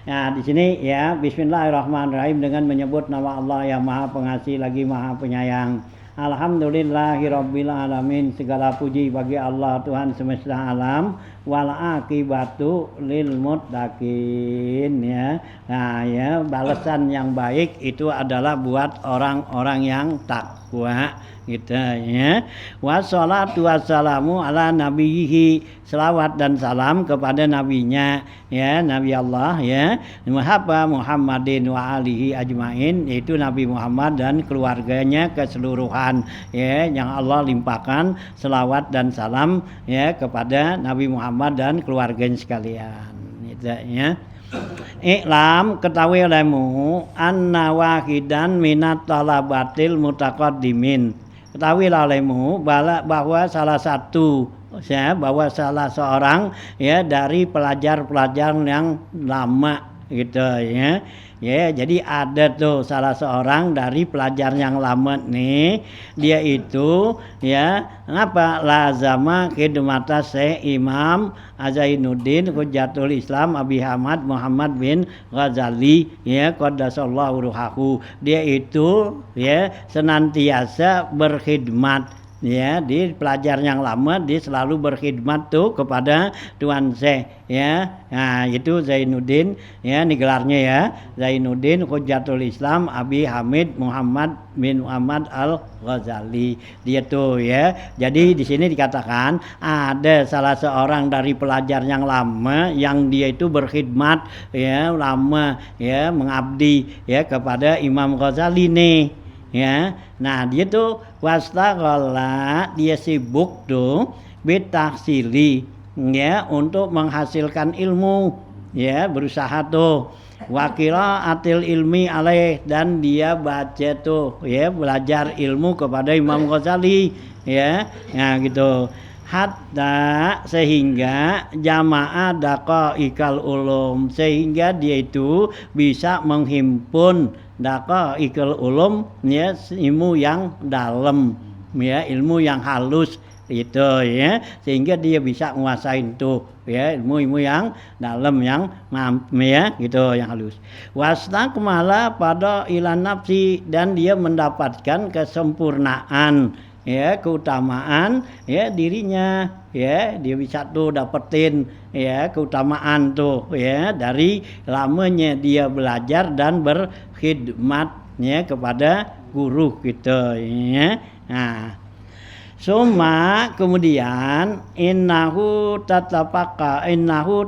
Nah, di sini ya bismillahirrahmanirrahim dengan menyebut nama Allah yang Maha Pengasih lagi Maha Penyayang. Alhamdulillahirabbil alamin, segala puji bagi Allah Tuhan semesta alam, wal aqibatu lil muttaqin ya. Nah, ya balasan yang baik itu adalah buat orang-orang yang takwa gitu ya. Wassalatu wassalamu ala nabiyhi, selawat dan salam kepada nabinya ya, Nabi Allah ya, Muhammadin wa alihi ajmain, yaitu Nabi Muhammad dan keluarganya keseluruhan ya, yang Allah limpahkan selawat dan salam ya kepada Nabi Muhammad dan keluarganya sekalian gitu ya. Iklam, ketahui olehmu anna wahidan minat talabatil mutaqaddimin, ketahuilah olehmu bahwa salah satu ya, bahwa salah seorang ya dari pelajar-pelajar yang lama gitu ya. Ya, jadi ada tuh salah seorang dari pelajar yang lama nih, dia itu ya apa lazama khidmata Syekh Imam Zainuddin Hujjatul Islam Abi Hamid Muhammad bin Ghazali ya qaddasallahu ruhahu. Dia itu ya senantiasa berkhidmat ya, di pelajar yang lama dia selalu berkhidmat tuh kepada Tuan Syekh ya. Nah, itu Zainuddin ya, ini gelarnya ya, Zainuddin Hujjatul Islam Abi Hamid Muhammad bin Muhammad al-Ghazali. Dia tuh ya. Jadi di sini dikatakan ada salah seorang dari pelajar yang lama yang dia itu berkhidmat ya, lama ya, mengabdi ya kepada Imam Ghazali nih ya. Nah, dia tuh wastaghala, dia sibuk tuh bitahsili ya, untuk menghasilkan ilmu ya, berusaha tuh wa qiraatil ilmi alaih, dan dia baca tuh ya, belajar ilmu kepada Imam Ghazali ya. Nah gitu, hatta sehingga jamaah daqaiqal ulum, sehingga dia itu bisa menghimpun daqaiqal ulum ya, ilmu yang dalam ya, ilmu yang halus itu ya, sehingga dia bisa menguasai itu ya, ilmu-ilmu yang dalam yang ya gitu, yang halus. Wastakmala pada ilan nafsi, dan dia mendapatkan kesempurnaan ya, keutamaan ya dirinya ya, dia bisa tuh dapetin ya keutamaan tuh ya dari lamanya dia belajar dan berkhidmatnya kepada guru gitu ya. Nah, kemudian innahu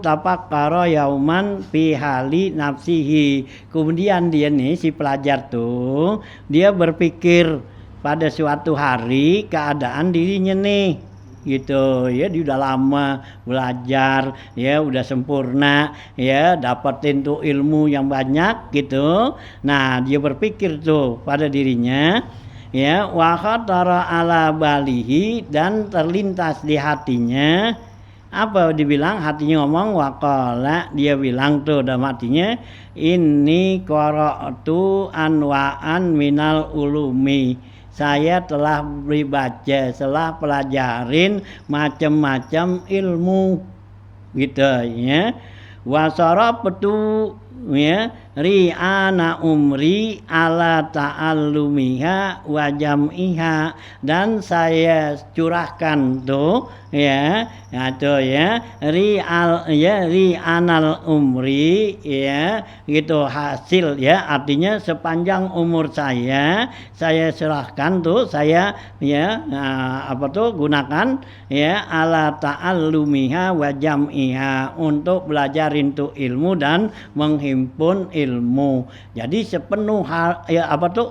tapakkara yauman fi hali nafsihi, kemudian dia nih si pelajar tuh dia berpikir pada suatu hari keadaan dirinya nih gitu ya, dia udah lama belajar ya, udah sempurna ya, dapetin tuh ilmu yang banyak gitu. Nah, dia berpikir tuh pada dirinya ya, wa khatara ala balihi, dan terlintas di hatinya apa, dibilang hatinya ngomong waqala, dia bilang tuh dalam hatinya, ini qara'tu anwa'an minal ulumi, saya telah dibaca, telah pelajarin macam-macam ilmu gitu ya. Wasarabtu ya ri'ana umri ala ta'allumiha wa jam'iha, dan saya curahkan tuh ya, atau ya ri'anal umri ya gitu, hasil ya, artinya sepanjang umur saya serahkan tuh, saya ya gunakan ya ala ta'allumiha wa jam'iha, untuk belajarin tuh ilmu dan menghimpun ilmu. Jadi sepenuh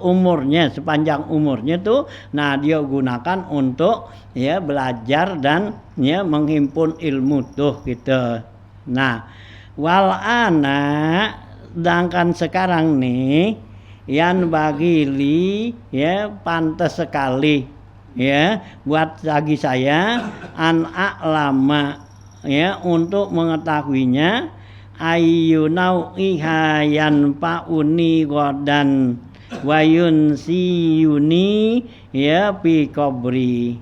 umurnya, sepanjang umurnya tuh, nah dia gunakan untuk ya belajar dan ya menghimpun ilmu tuh gitu. Nah, wal ana, sedangkan sekarang nih yan bagili ya pantas sekali ya buat bagi saya lama ya untuk mengetahuinya ayyunau ihayan pauni godan wayun siyuni ya pi kubri.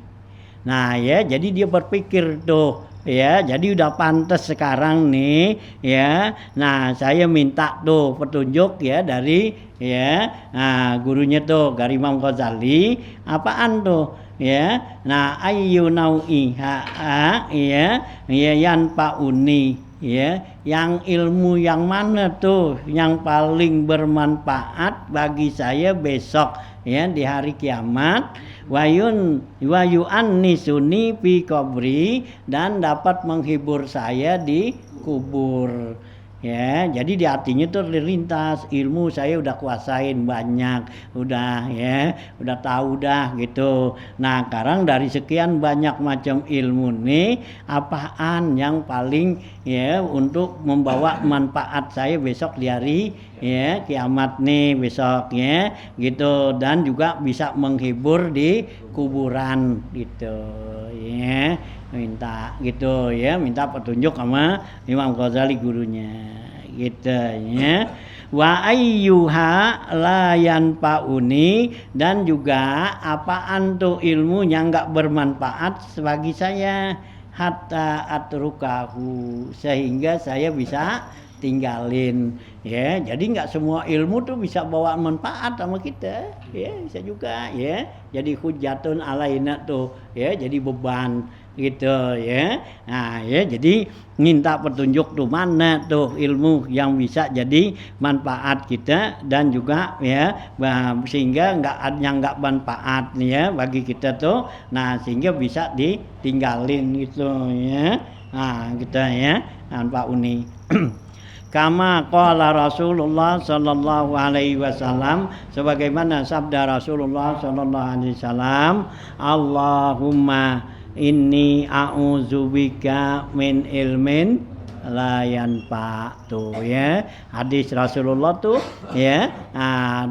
Nah ya jadi dia berpikir tuh ya, jadi udah pantas sekarang nih ya. Nah saya minta tuh petunjuk ya dari ya gurunya tuh dari Imam Ghazali, apaan tuh ya. Nah ayyunau iha ya yan pauni ya, yang ilmu yang mana tuh yang paling bermanfaat bagi saya besok ya di hari kiamat, wayuan nisuni fi kubri, dan dapat menghibur saya di kubur ya. Jadi di hatinya tuh terlintas ilmu saya udah kuasain banyak, udah ya udah tahu dah gitu. Nah sekarang dari sekian banyak macam ilmu nih, apaan yang paling ya untuk membawa manfaat saya besok di hari ya kiamat nih besok ya gitu, dan juga bisa menghibur di kuburan gitu ya. Minta gitu ya, minta petunjuk sama Imam Ghazali gurunya gitu ya. Wa ayyuha la yanfa'uni, dan juga apaan tuh ilmu yang enggak bermanfaat bagi saya, hatta atrukahu, sehingga saya bisa tinggalin ya. Jadi nggak semua ilmu tuh bisa bawa manfaat sama kita ya, bisa juga ya jadi hujatun alaina tuh ya, jadi beban gitu ya. Nah ya jadi minta petunjuk tuh mana tuh ilmu yang bisa jadi manfaat kita, dan juga ya sehingga nggak manfaat ya bagi kita tuh, nah sehingga bisa ditinggalin gitu ya. Nah kita ya Pak Uni. Kama qala Rasulullah sallallahu alaihi wasallam, sebagaimana sabda Rasulullah sallallahu alaihi wasallam, Allahumma inni a'udzubika min ilmin la yanfa tuh ya. Hadis Rasulullah tuh ya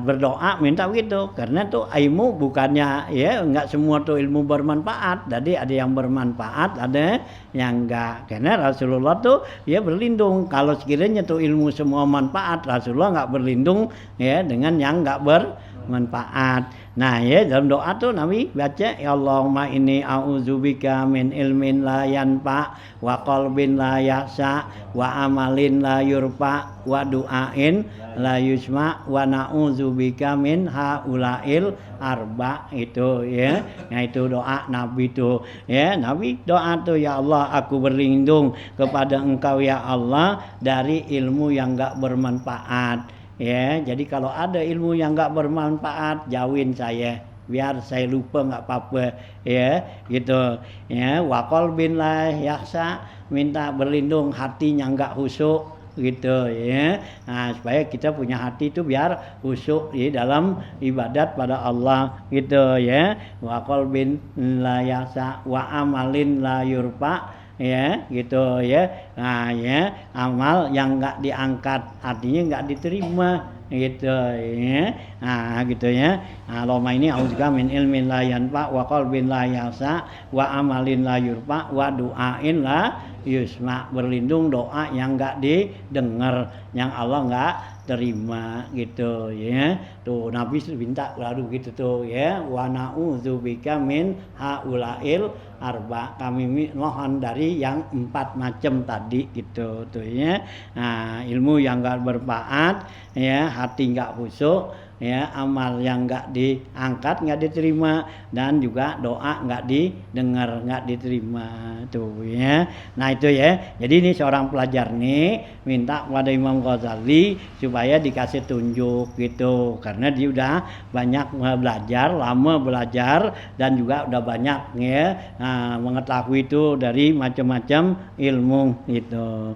berdoa minta begitu, karena tuh ilmu bukannya ya enggak semua tuh ilmu bermanfaat, jadi ada yang bermanfaat ada yang enggak. Karena Rasulullah tuh ya berlindung kalau sekiranya tuh ilmu semua manfaat, Rasulullah enggak berlindung ya dengan yang enggak bermanfaat. Nah ya dalam doa tuh Nabi baca ya Allahumma inni a'udzubika min ilmin la yanfa wa qalbin la yahsa wa amalin la yurfa wa du'ain la yusma wa na'udzubika min haulail arba itu ya. Nah itu doa Nabi tuh ya. Nabi doa tuh ya Allah aku berlindung kepada Engkau ya Allah dari ilmu yang enggak bermanfaat. Ya, jadi kalau ada ilmu yang enggak bermanfaat, jauhin saya, biar saya lupa enggak apa-apa, ya, gitu. Ya, wa qalbin la yakhsa, minta berlindung hatinya enggak khusyuk, gitu, ya. Nah, supaya kita punya hati itu biar khusyuk di dalam ibadat pada Allah, gitu, ya. Wa qalbin la yakhsa, wa amalin la yurfa, ya gitu ya. Nah ya amal yang enggak diangkat artinya enggak diterima gitu ya. Nah gitu ya. Allahumma ini auzuka min ilmin la yanfa wa qalbin la yahsa wa amalin la yurfa wa du'ain la yusma, berlindung doa yang enggak didengar, yang Allah enggak terima gitu ya. Tuh Nabi minta lalu gitu tuh ya, wa na'udzubika min haulail arba, kami mohon dari yang 4 macam tadi gitu tuh ya. Nah, ilmu yang enggak bermanfaat ya, hati enggak khusyuk ya, amal yang enggak diangkat, enggak diterima, dan juga doa enggak didengar, enggak diterima tuh ya. Nah itu ya. Jadi ini seorang pelajar nih minta kepada Imam Ghazali supaya dikasih tunjuk gitu, karena dia udah banyak belajar, lama belajar, dan juga udah banyak ya mengetahui itu dari macam-macam ilmu gitu.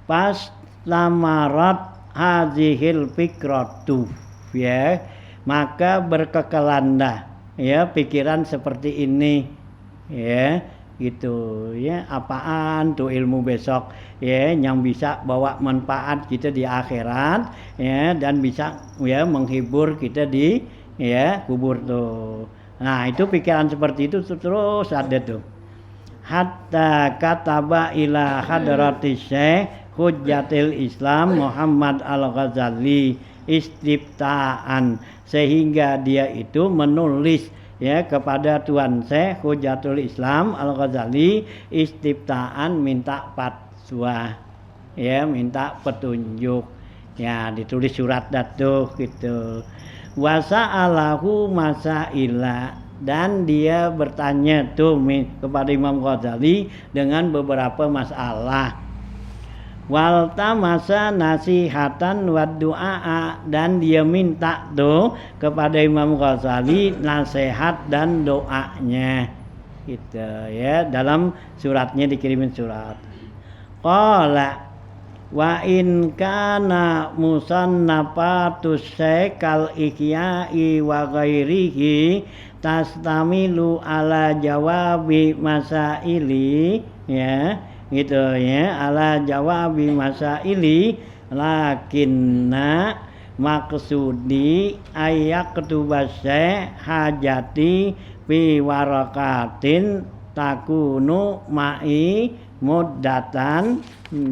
Pas lamarat hazihil fikratu, ya, maka berkekelandah ya pikiran seperti ini, ya, gitu ya. Apaan tuh ilmu besok ya yang bisa bawa manfaat kita di akhirat ya, dan bisa ya menghibur kita di ya kubur tuh. Nah itu pikiran seperti itu terus ada tuh. Hatta kataba ila hadratis Syekh Hujjatil Islam Muhammad Al-Ghazali istiftaan, sehingga dia itu menulis ya kepada Tuan Syekh Hujjatul Islam Al-Ghazali istiftaan, minta fatwa ya, minta petunjuk ya, ditulis surat datuh gitu. Wasa'alahu masaila, dan dia bertanya tuh kepada Imam Ghazali dengan beberapa masalah. Walta masa nasihatan wa du'a, dan dia minta tuh kepada Imam Ghazali nasihat dan doanya gitu ya, dalam suratnya dikirimin surat. Qala wa in kana musannafatus Syekh kal ihya'i wa ghairihi tastamilu ala jawabi masaili, ya gitu ya, ala jawabi masaili, lakinna maksudi ayyaktuba Syekh hajati fi warakatin takunu ma'i muddatan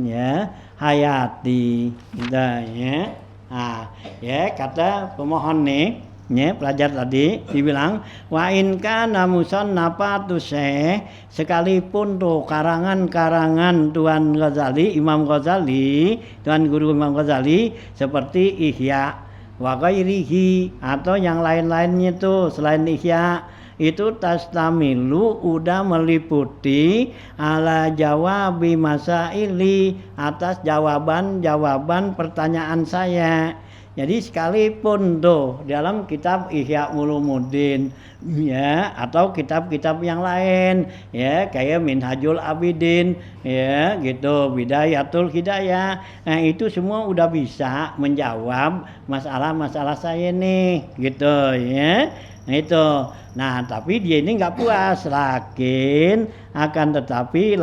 ya hayati gitu ya. Nah, ya kata pemohon nih ya, pelajar tadi dibilang wa in kana musannafatu Syekh, sekalipun tuh karangan-karangan Tuan Ghazali, Imam Ghazali, Tuan Guru Imam Ghazali seperti Ihya wa ghairihi atau yang lain-lainnya tuh selain Ihya, itu tastamilu udah meliputi ala jawabi masaili, atas jawaban-jawaban pertanyaan saya. Jadi sekalipun tuh dalam kitab Ihya Ulumuddin ya, atau kitab-kitab yang lain ya, kayak Minhajul Abidin ya gitu, Bidayatul Hidayah, nah itu semua udah bisa menjawab masalah-masalah saya nih gitu ya. Nah itu, nah tapi dia ini nggak puas, akan tetapi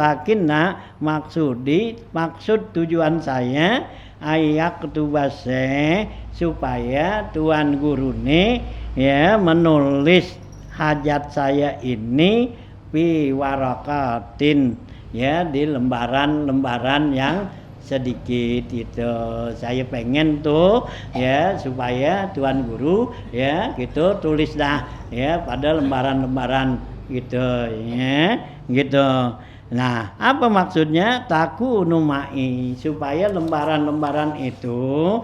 maksud tujuan saya ayak ketubase, supaya Tuan Guru nih ya menulis hajat saya ini fi warakatin ya, di lembaran-lembaran yang sedikit itu. Saya pengen tuh ya supaya Tuan Guru ya gitu tulis dah ya pada lembaran-lembaran gitu ya gitu. Nah, apa maksudnya? Takunu ma'i, supaya lembaran-lembaran itu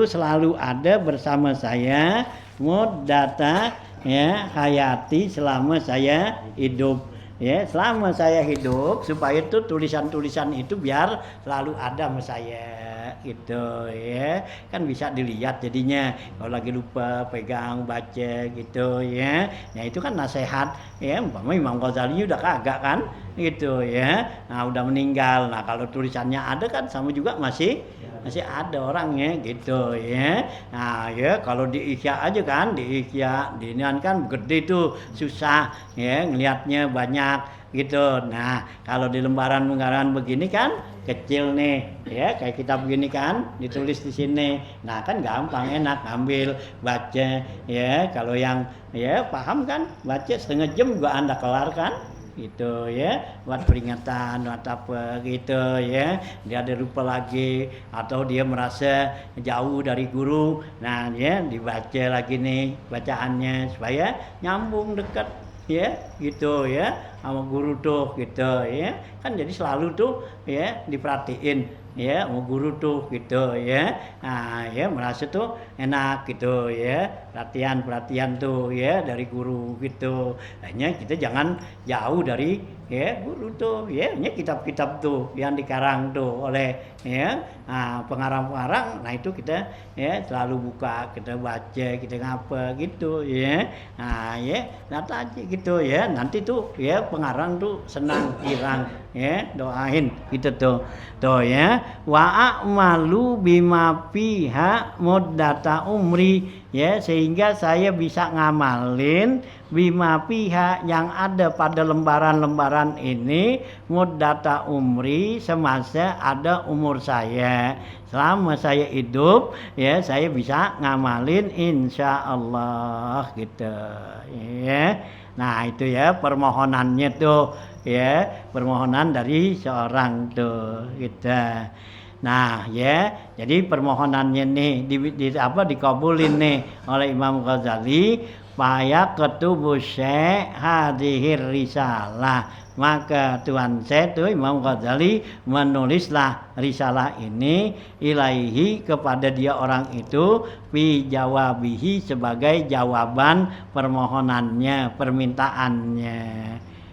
selalu ada bersama saya muddata ya hayati, selama saya hidup. Ya, selama saya hidup supaya itu tulisan-tulisan itu biar selalu ada sama saya gitu ya. Kan bisa dilihat jadinya kalau lagi lupa pegang baca gitu ya. Nah, itu kan nasihat ya, umpama Imam Ghazali udah kagak kan gitu ya. Nah, udah meninggal. Nah, kalau tulisannya ada kan sama juga masih ada orangnya gitu ya. Nah ya kalau di Ihya aja kan, di Ihya dinian kan gede tuh, susah ya ngelihatnya banyak gitu. Nah kalau di lembaran-lembaran begini kan kecil nih ya, kayak kitab begini kan ditulis di sini. Nah kan gampang, enak ngambil baca ya. Kalau yang ya paham kan baca setengah jam juga Anda kelar kan gitu ya, buat peringatan buat apa gitu ya. Dia ada lupa lagi atau dia merasa jauh dari guru, nah ya dibaca lagi nih bacaannya supaya nyambung dekat ya gitu ya sama guru tuh gitu ya. Kan jadi selalu tuh ya diperhatiin ya sama guru tuh gitu ya. Nah ya merasa tuh enak gitu ya, perhatian tuh ya dari guru gitu. Hanya kita jangan jauh dari ya guru tuh ya. Hanya kitab-kitab tuh yang dikarang tuh oleh ya pengarang-pengarang. Nah itu kita ya selalu buka, kita baca, kita ngapa gitu ya. Nah ya data aja gitu ya, nanti tuh ya pengarang tuh senang girang ya, doain gitu tuh ya. Wa a'malu bima fiha muddata umri, ya, sehingga saya bisa ngamalin bima fiha yang ada pada lembaran-lembaran ini muddata umri, semasa ada umur saya. Selama saya hidup, ya, saya bisa ngamalin insya Allah gitu ya. Nah itu ya permohonannya tuh, ya, permohonan dari seorang tuh gitu. Nah ya, jadi permohonannya nih dikabulin nih oleh Imam Ghazali. Paya ketubuh syekh hadhir risalah, maka Tuhan saya tuh Imam Ghazali menulislah risalah ini ilaihi kepada dia orang itu fi jawabihi sebagai jawaban permohonannya, permintaannya.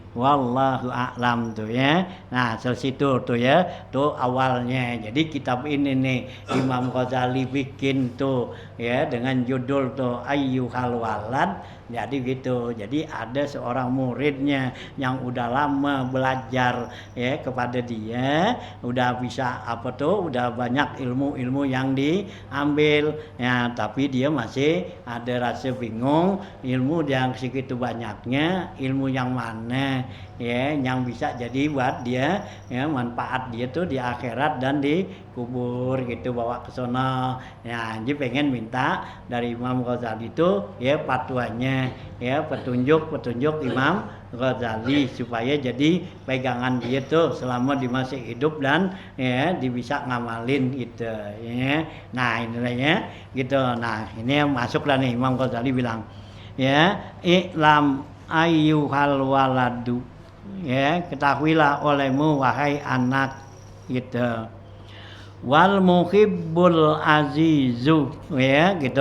Wallahu a'lam tuh ya. Nah situ tuh ya, tuh awalnya. Jadi kitab ini nih Imam Ghazali bikin tuh ya dengan judul tuh Ayyuhal Walad. Jadi gitu. Jadi ada seorang muridnya yang udah lama belajar ya kepada dia, udah bisa udah banyak ilmu-ilmu yang diambil ya, tapi dia masih ada rasa bingung ilmu yang segitu banyaknya, ilmu yang mana ya yang bisa jadi buat dia ya manfaat dia tuh di akhirat dan di kubur gitu, bawa ke sono ya. Jadi pengen minta dari Imam Ghazali itu ya fatwanya ya, petunjuk Imam Ghazali supaya jadi pegangan dia tuh selama dia masih hidup dan ya bisa ngamalin gitu ya. Nah inilah gitu. Nah ini yang masuklah nih Imam Ghazali bilang ya, i'lam ayyuhal waladu, ya, ketahuilah olehmu wahai anak gitu. Wal muhibbul azizu, ya gitu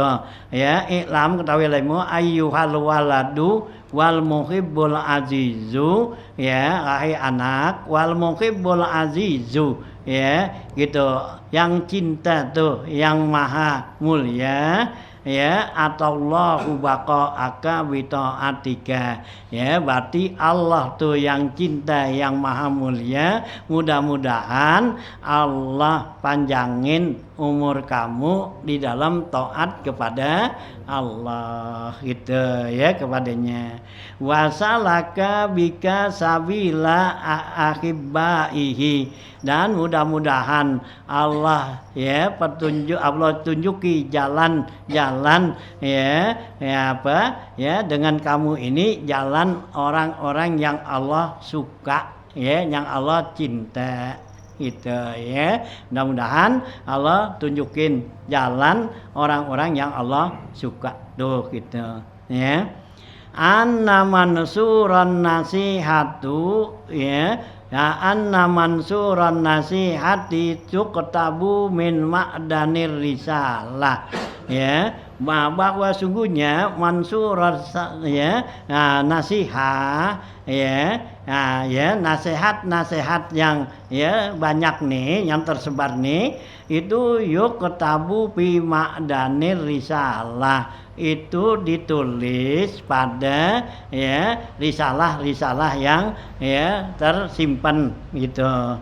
ya, i'lam ketahui olehmu ayyuhal waladu wal muhibbul azizu, ya wahai anak, wal muhibbul azizu, ya gitu, yang cinta tuh yang maha mulia ya, atallahu baqa'aka bi ta'atika, ya berarti Allah tuh yang cinta yang maha mulia, mudah-mudahan Allah panjangin umur kamu di dalam taat kepada Allah gitu ya, kepadanya. Wasalaka bika sabila ahibbaihi, dan mudah-mudahan Allah ya Allah tunjuki jalan ya dengan kamu ini jalan orang-orang yang Allah suka ya, yang Allah cinta gitu ya. Mudah-mudahan Allah tunjukin jalan orang-orang yang Allah suka tuh gitu ya. Anna mansuran nasihatu, ya anna mansuran nasihati tuqtabu min ma'danir risalah, ya bahwa sungguhnya mansuran ya nasihat ya nasihat yang ya banyak nih yang tersebar nih itu yuk ketabu fi ma'danir risalah, itu ditulis pada ya risalah yang ya tersimpan gitu.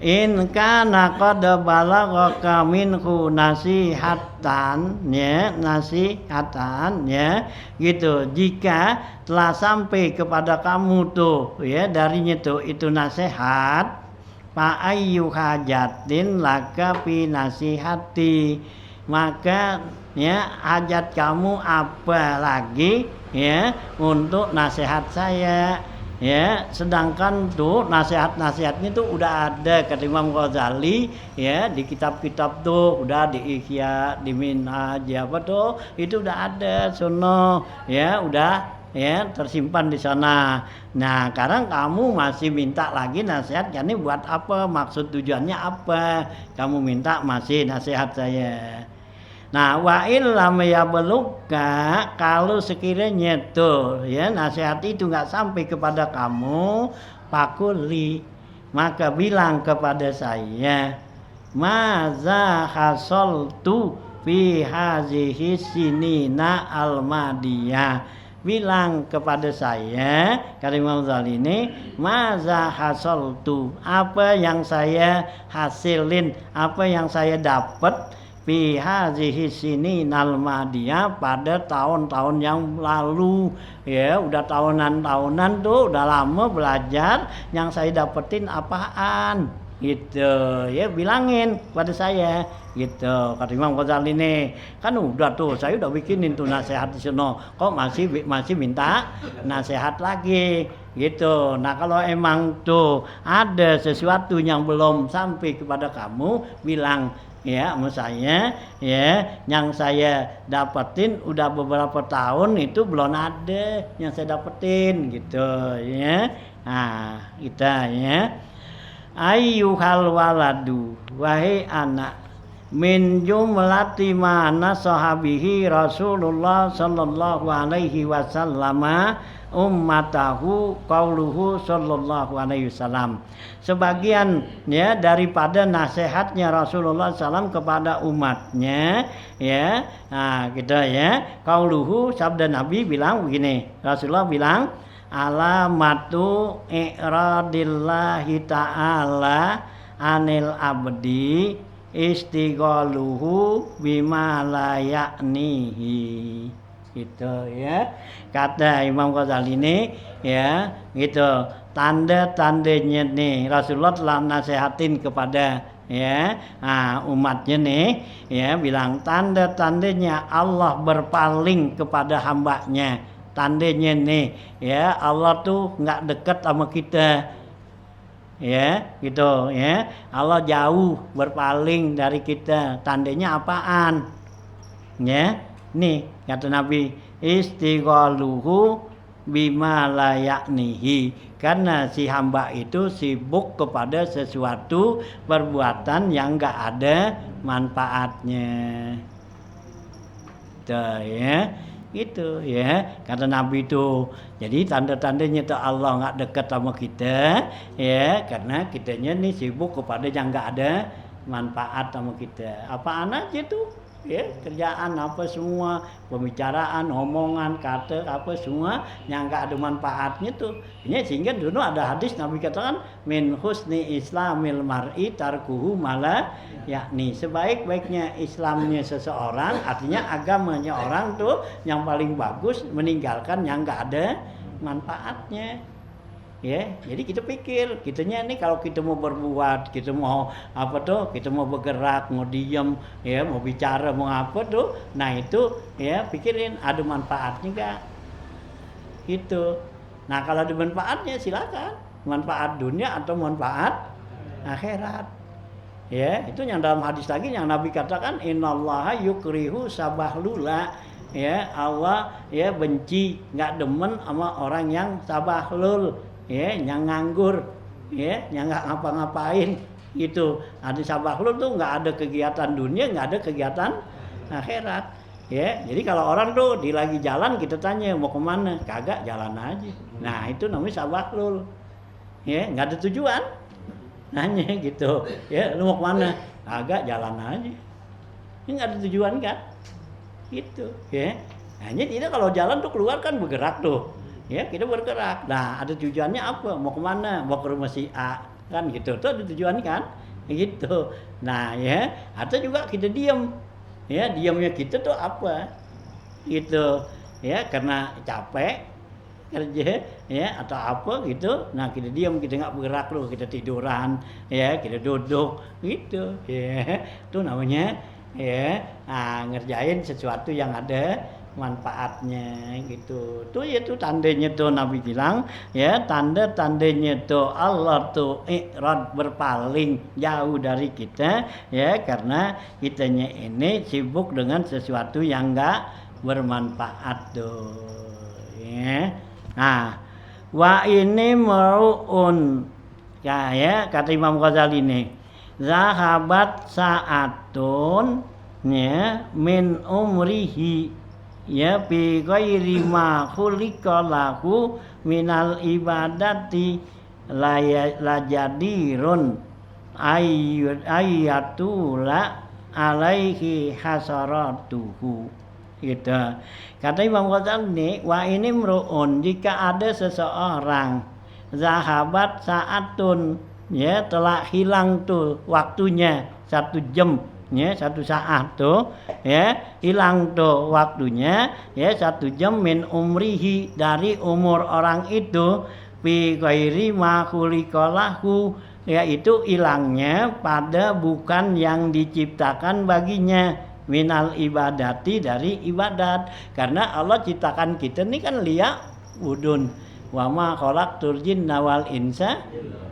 In kana qad balaghaka minhu nasihatan ya gitu, jika telah sampai kepada kamu tuh ya darinya tuh itu nasihat, fa ayyu hajatin laka fi nasihati, maka ya hajat kamu apa lagi ya untuk nasihat saya ya, sedangkan tuh nasihat-nasihatnya tuh udah ada kata Imam Ghazali ya di kitab-kitab tuh, udah di Ihya, di Minhaj tuh itu udah ada sono ya, udah ya tersimpan di sana. Nah sekarang kamu masih minta lagi nasihat, ini buat apa, maksud tujuannya apa kamu minta masih nasihat saya? Nah wa illam yablugka, kalau sekiranya tuh ya nasihat itu enggak sampai kepada kamu, pakuli, maka bilang kepada saya, maza hasoltu fi hazihi sinina almadiyah, bilang kepada saya, kata Imam Ghazali ini, maza hasoltu, apa yang saya hasilin, apa yang saya dapat fi hazihi sini nalmadiyah pada tahun-tahun yang lalu. Ya, udah tahunan-tahunan tuh, udah lama belajar, yang saya dapetin apaan gitu ya, bilangin pada saya gitu, kata Imam Ghazali ini. Kan udah tuh, saya udah bikinin tuh nasihat di sono, kok masih minta nasihat lagi gitu. Nah, kalau emang tuh ada sesuatu yang belum sampai kepada kamu, bilang ya sama saya, ya yang saya dapetin udah beberapa tahun itu belum ada yang saya dapetin gitu ya. Nah, kita ya, ayyuhal waladu, wahai anak, min jumlati mana sahabihi Rasulullah sallallahu alaihi wasallam ummatahu qauluhu sallallahu alaihi wasallam. Sebagian ya daripada nasihatnya Rasulullah SAW kepada umatnya ya. Nah, kita ya, qauluhu, sabda Nabi bilang begini. Rasulullah bilang, alamatu i'radillahi ta'ala anil abdi istighaluhu bima la ya'nihi. Gitu ya, kata Imam Ghazali ini ya, gitu. Tanda-tandanya nih Rasulullah telah nasihatin kepada ya umatnya nih ya, bilang tanda-tandanya Allah berpaling kepada hambanya. Tandanya nih ya, Allah tuh nggak dekat sama kita ya, gitu ya, Allah jauh berpaling dari kita. Tandanya apaan ya? Nih kata Nabi, istighaluhu bima la ya'nihi, karena si hamba itu sibuk kepada sesuatu perbuatan yang enggak ada manfaatnya. Tuh ya, gitu ya, kata Nabi itu. Jadi tanda-tandanya tuh Allah enggak dekat sama kita ya, karena kitanya nih sibuk kepada yang enggak ada manfaat sama kita. Apaan aja tuh ya, kerjaan apa semua, pembicaraan, omongan, kata apa semua yang enggak ada manfaatnya tuh. Ini sehingga dulu ada hadis Nabi katakan, min husni islamil mar'i tarkuhu mala, yakni sebaik-baiknya Islamnya seseorang, artinya agamanya orang tuh yang paling bagus meninggalkan yang enggak ada manfaatnya. Ya, jadi kita pikir, kitanya ini kalau kita mau berbuat, kita mau apa tuh, kita mau bergerak, mau diem, ya, mau bicara, mau apa tuh, nah itu ya pikirin ada manfaatnya enggak, gitu. Nah kalau ada manfaatnya silakan, manfaat dunia atau manfaat akhirat. Ya, itu yang dalam hadis lagi yang Nabi katakan, innallaha yukrihu sabahlula. Ya, Allah ya benci, nggak demen sama orang yang sabahlul. Ya, yang nganggur, ya, yang nggak ngapa-ngapain, gitu. Ada sabahlul tuh nggak ada kegiatan dunia, nggak ada kegiatan akhirat. Ya, jadi kalau orang tuh di lagi jalan kita tanya mau kemana, kagak, jalan aja. Nah itu namanya sabahlul. Ya, nggak ada tujuan, nanya gitu. Ya, lu mau kemana? Kagak, jalan aja. Ini nggak ada tujuan kan? Gitu. Ya, hanya tidak kalau jalan tuh keluar kan bergerak tuh. Ya, kita bergerak. Nah, ada tujuannya apa? Mau kemana? Mau ke rumah si A, kan gitu. Itu ada tujuan kan? Gitu. Nah, ya, atau juga kita diam. Ya, diamnya kita tuh apa? Gitu. Ya, karena capek kerja, ya, atau apa gitu. Nah, kita diam, kita nggak bergerak loh, kita tiduran, ya, kita duduk, gitu. Ya, itu namanya ya, ngerjain sesuatu yang ada manfaatnya gitu. Tuh ya tuh tandanya tuh Nabi bilang ya, tanda-tandanya tuh Allah tuh i'rad, berpaling jauh dari kita ya, karena kitanya ini sibuk dengan sesuatu yang enggak bermanfaat tuh ya. Nah, wa ini mauun ya, kata Imam Ghazali ini, zahabat sa'atun ya min umrihi ya bi ghairi ma khuliqa lahu minal ibadati la jadirun ayyatula alaihi hasaratuhu. gitu. Kata Imam Ghazali, wa ini mru'un, jika ada seseorang zahabat saatun, ya telah hilang tuh waktunya 1 jam, ya 1 saat tuh, ya hilang tuh waktunya, ya 1 jam min umrihi, dari umur orang itu, fi ghairi ma khuliqalahu, yaitu hilangnya pada bukan yang diciptakan baginya, minal ibadati, dari ibadat. Karena Allah ciptakan kita ini kan liya'budun, wa ma khalaqtul jinna wal insa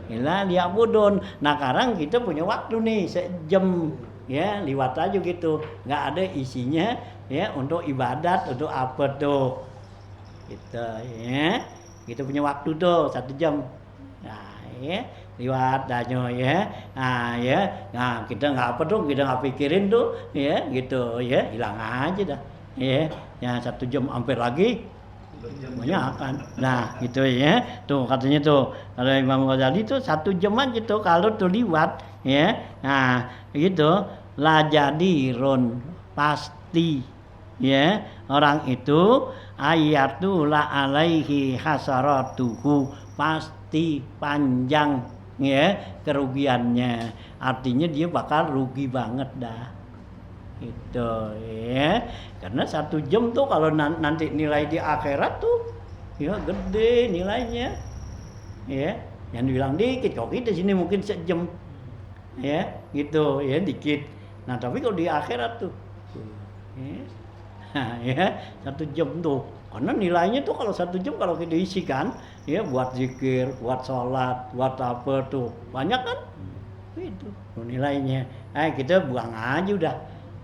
illa liya'budun. Nah sekarang kita punya waktu nih 1 jam, ya liwat aja gitu, nggak ada isinya, ya untuk ibadat, untuk apa tuh gitu, ya kita punya waktu tuh 1 jam, nah ya liwat aja, ya nah kita nggak apa tuh, kita nggak pikirin tuh, ya gitu, ya hilang aja dah, ya 1 jam hampir lagi banyak kan. Nah gitu ya, tuh katanya tuh kalau Imam Ghazali tuh 1 jam aja tuh kalau tuh liwat, ya nah gitu, la jadirun, pasti, ya orang itu ayatu la alaihi hasaratuhu, pasti panjang, ya kerugiannya, artinya dia bakal rugi banget dah itu, ya karena 1 jam tuh kalau nanti nilai di akhirat tuh ya gede nilainya, ya yang dibilang dikit, kalau kita sini mungkin 1 jam, ya gitu, ya dikit. Nah tapi kalau di akhirat tuh, ya 1 jam tuh, karena nilainya tuh kalau 1 jam kalau kita isikan, ya buat zikir, buat sholat, buat apa tuh banyak kan, itu nilainya. Kita buang aja udah,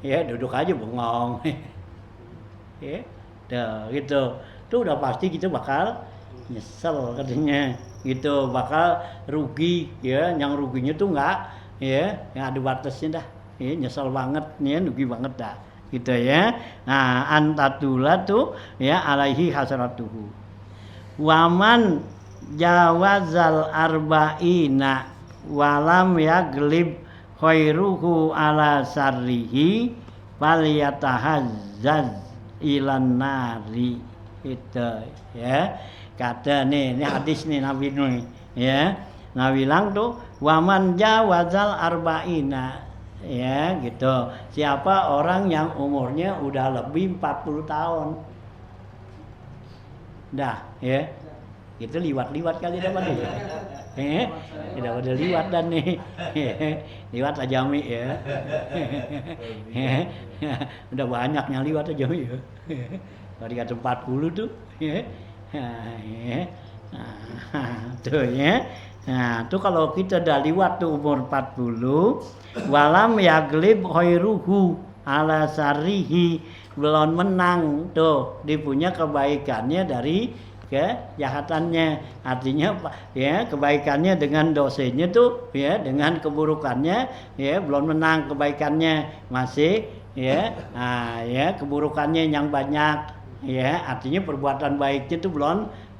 ya duduk aja bengong, ya gitu, tuh udah pasti kita bakal nyesel katanya, gitu bakal rugi, ya yang ruginya tuh nggak, ya yang ada batasnya dah, ya nyesel banget, ya rugi banget dah gitu, ya. Nah antatula tuh, ya alaihi hasratuhu, waman jawazal arba'ina walam yaglib khairuhu ala sarrihi falyatahazzaz ilan nari, itu ya. Kata nih, ini hadis nih Nabi nih, ya Nabi bilang tuh waman jawazal arba'ina, ya gitu, siapa orang yang umurnya udah lebih 40 tahun dah, ya itu liwat-liwat kali dapat nih, tidak ada liwat dan nih, liwat aja mi, ya udah banyak yang liwat aja mi, ya kalau dikata 40 tuh, ya tuh, ya nah tuh kalau kita udah liwat tuh umur 40, walam yaglib khairuhu ala sarihi, belum menang tuh dipunya kebaikannya dari kejahatannya, artinya ya kebaikannya dengan dosanya tuh, ya dengan keburukannya, ya belum menang kebaikannya, masih ya ya keburukannya yang banyak, ya artinya perbuatan baiknya tuh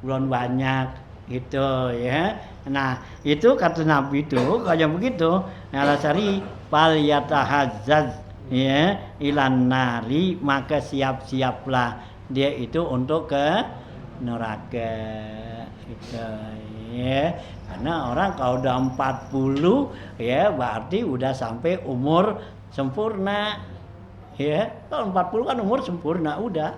belum banyak gitu, ya. Nah itu kata Nabi itu kalau begitu alasari fal yatahazzaz, ya ilan nari, maka siap-siaplah dia itu untuk ke neraka itu, ya karena orang kalau udah 40, ya berarti udah sampai umur sempurna, ya kalau 40 kan umur sempurna udah,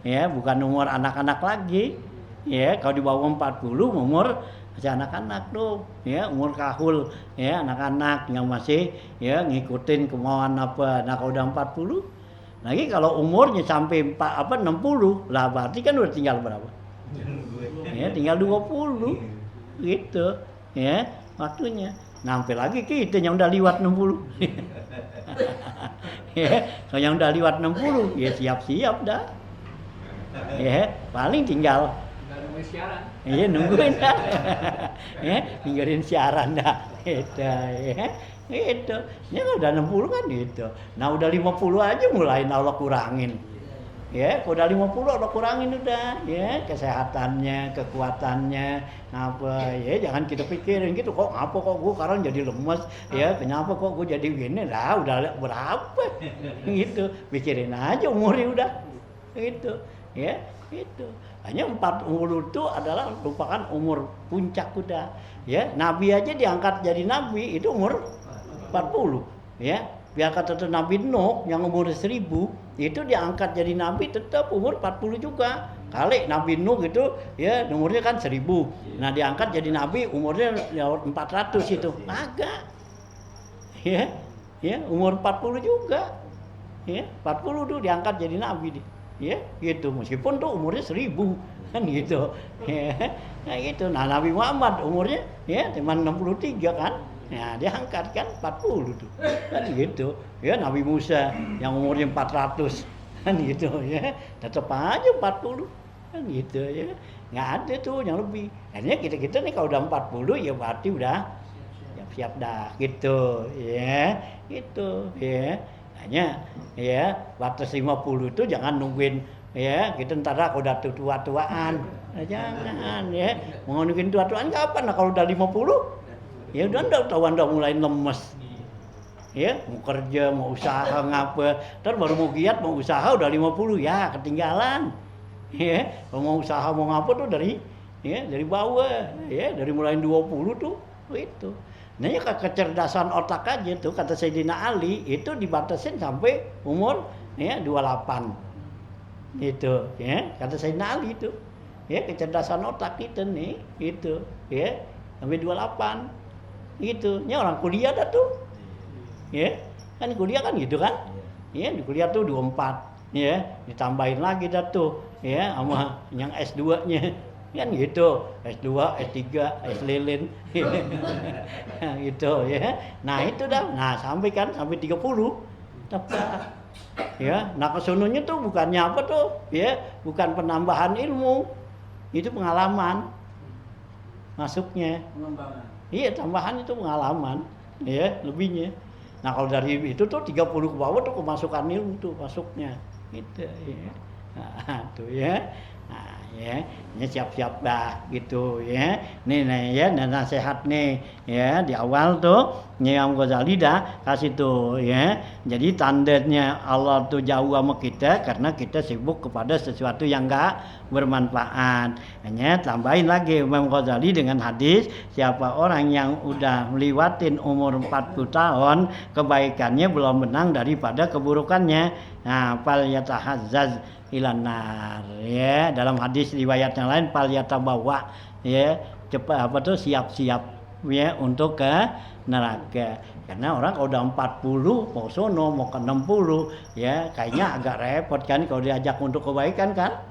ya bukan umur anak-anak lagi, ya kalau di bawah 40 umur masih anak-anak tuh, ya umur kahul, ya anak-anak yang masih ya ngikutin kemauan apa. Nah kalau udah 40 lagi, kalau umurnya sampai 60 lah berarti kan udah tinggal berapa, ya tinggal 20 gitu, ya waktunya. Nah sampai lagi kita yang udah liwat 60 ya kalau yang udah liwat 60 ya siap-siap dah, ya paling tinggal siaran. Iya nungguin dah. Ya, ninggalin siaran dah. Itu ya. Itu. Ya udah 60 kan gitu. Nah udah 50 aja mulai Allah kurangin. Ya, udah 50 Allah kurangin udah, ya kesehatannya, kekuatannya, apa ya jangan kita pikirin gitu kok apa kok gue sekarang jadi lemes, ya kenapa kok gue jadi gini, lah udah berapa gitu, pikirin aja umurnya udah, itu ya itu hanya 40 itu adalah merupakan umur puncak kuda ya. Nabi aja diangkat jadi nabi itu umur 40 ya. Biar kata tuh Nabi Nuh yang umur 1000 itu diangkat jadi nabi tetap umur 40 juga. Kali Nabi Nuh gitu ya umurnya kan 1000. Nah diangkat jadi nabi umurnya 400 itu. Agak. Ya. Ya, umur 40 juga. Ya, 40 tuh diangkat jadi nabi dia. Ya, gitu. Meskipun tuh umurnya 1000 kan gitu. Ya. Nah gitu. Nah Nabi Muhammad umurnya ya cuma 63 kan. Nah, dia angkat kan 40 tuh. Kan gitu. Ya, Nabi Musa yang umurnya 400 kan gitu ya. Tetap aja 40 kan gitu ya. Nggak ada tuh yang lebih. Akhirnya kita nih kalau udah 40 ya berarti udah siap dah gitu ya. Gitu ya. Hanya ya batas 50 itu jangan nungguin ya kita ntar kalau udah tua-tuaan. Jangan ya. Mau nungguin tua-tuaan kapan? Nah, kalau udah 50 ya udah mulai lemes ya mau kerja mau usaha ngapa ntar baru mau giat mau usaha udah 50 ya ketinggalan ya kalau mau usaha mau ngapa tuh dari bawah ya dari mulai 20 tuh itu nah ya kecerdasan otak aja tuh kata Sayyidina Ali itu dibatasin sampai umur ya 28 gitu ya kata Sayyidina Ali itu ya kecerdasan otak kita nih itu ya sampai 28 gitu, nya orang kuliah dah tuh, ya, kan kuliah kan gitu kan, ya di kuliah tuh 24, ya, ditambahin lagi dah tuh, ya, sama yang S2-nya, kan gitu, S2, S3, S lilin, gitu, ya, nah itu dah, nah sampai 30, tepat, ya, nah kesononya tuh bukannya apa tuh, ya, bukan penambahan ilmu, itu pengalaman, masuknya. Iya tambahan itu pengalaman ya lebihnya. Nah kalau dari itu tuh 30 ke bawah tuh kemasukan ilmu tuh masuknya gitu ya. Nah, tuh ya. Nah ya, ini siap-siap dah gitu ya. Nih ya nasihat nih ya di awal tuh Imam Ghazali dah kasih tuh ya. Jadi tandanya Allah tuh jauh sama kita karena kita sibuk kepada sesuatu yang enggak bermanfaat. Hanya tambahin lagi Imam Ghazali dengan hadis siapa orang yang udah meliwatin umur 40 tahun kebaikannya belum menang daripada keburukannya. Nah, fal yatahazzaz ilan nar ya. Dalam hadis riwayat yang lain fal yatabawa ya, cepat apa tuh siap-siap ya untuk ke neraka. Karena orang kalau udah 40 mau sono mau ke 60 ya kayaknya agak repot kan kalau diajak untuk kebaikan kan.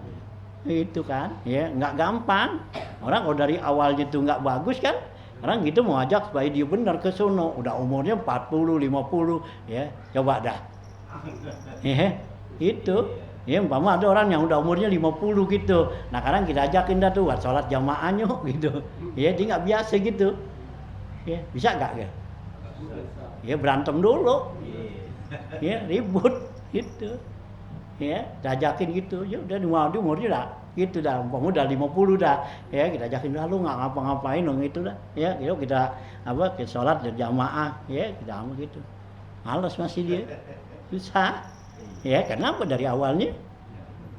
Itu kan ya nggak gampang. Orang kalau dari awalnya tuh nggak bagus kan. Orang gitu mau ajak supaya dia benar ke sono udah umurnya 40 50 ya coba dah. Ya, itu ya umpama ada orang yang udah umurnya 50 gitu. Nah sekarang kita ajakin dah tuh buat sholat jamaahnya gitu. Ya dia nggak biasa gitu. Ya, bisa nggak ya? Ya berantem dulu. Ya ribut gitu. Ya, diajakin gitu. Ya udah umurnya dah gitu dah. Umpama udah 50 dah. Ya kita ajakin dah lu nggak ngapa-ngapain dong itu dah. Ya kita kita sholat jamaah ya kita amal gitu. Males masih dia. Susah. Ya, kenapa dari awalnya?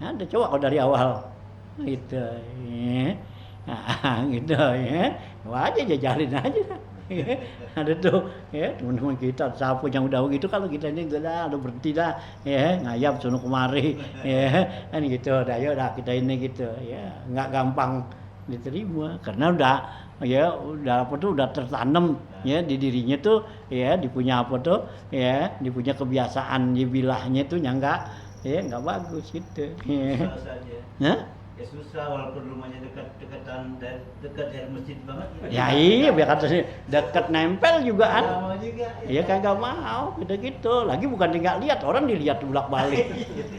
Ada coba kalau dari awal. Gitu. Ya. Nah, gitu ya. Wah aja jajalin aja. Ya. Ada tuh ya teman-teman kita sapu yang udah gitu kalau kita ini udah berhenti dah ya ngayap sono kemari ya kan gitu dah ya udah kita ini gitu ya nggak gampang diterima karena udah apa tuh udah tertanam ya di dirinya tuh ya dipunya apa tuh ya dipunya kebiasaan dibilahnya tuh yang nggak bagus gitu ya. Ya susah walaupun rumahnya dekat dari masjid banget. Ya iya biar kata sih dekat nempel juga kan. Mau juga. Iya kagak mau gitu. Lagi bukan tinggal lihat orang dilihat bolak-balik.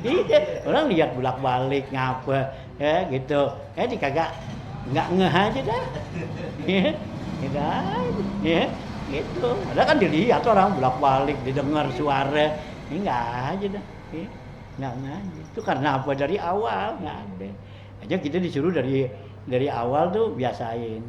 Iya, orang lihat bolak-balik ngapa ya gitu. Di kagak enggak ngeh aja dah. Iya. Gitu aja. Ya, gitu. Ada kan dilihat orang bolak-balik didengar suara. Ini enggak aja dah. Iya. Enggak aja. Itu karena apa dari awal enggak ada. Aja kita disuruh dari awal tuh biasain.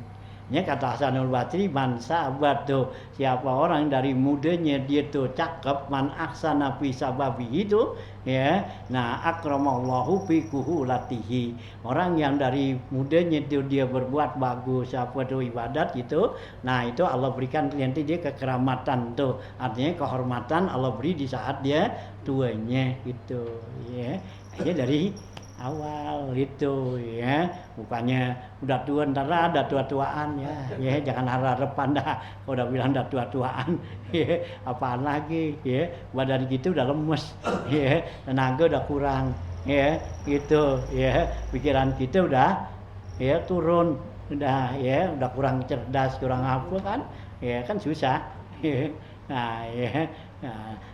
Ya kata Hasanul Basri, man sabatu, siapa orang dari mudanya dia tuh cakep, man ahsana fi sababi itu, ya. Nah, akramallahu fi kuhulatihi. Orang yang dari mudanya itu dia berbuat bagus apa tuh ibadat gitu. Nah, itu Allah berikan nanti dia kekeramatan tuh. Artinya kehormatan Allah beri di saat dia tuanya gitu, ya. Ya dari awal itu ya, bukannya udah tua ntar ada tua-tuaan ya jangan harap-harapan dah udah bilang udah tua-tuaan ya, apaan lagi ya, badan kita udah lemes ya, tenaga udah kurang ya gitu ya, pikiran kita udah ya turun udah ya, udah kurang cerdas kurang apa kan ya, kan susah ya. Nah ya,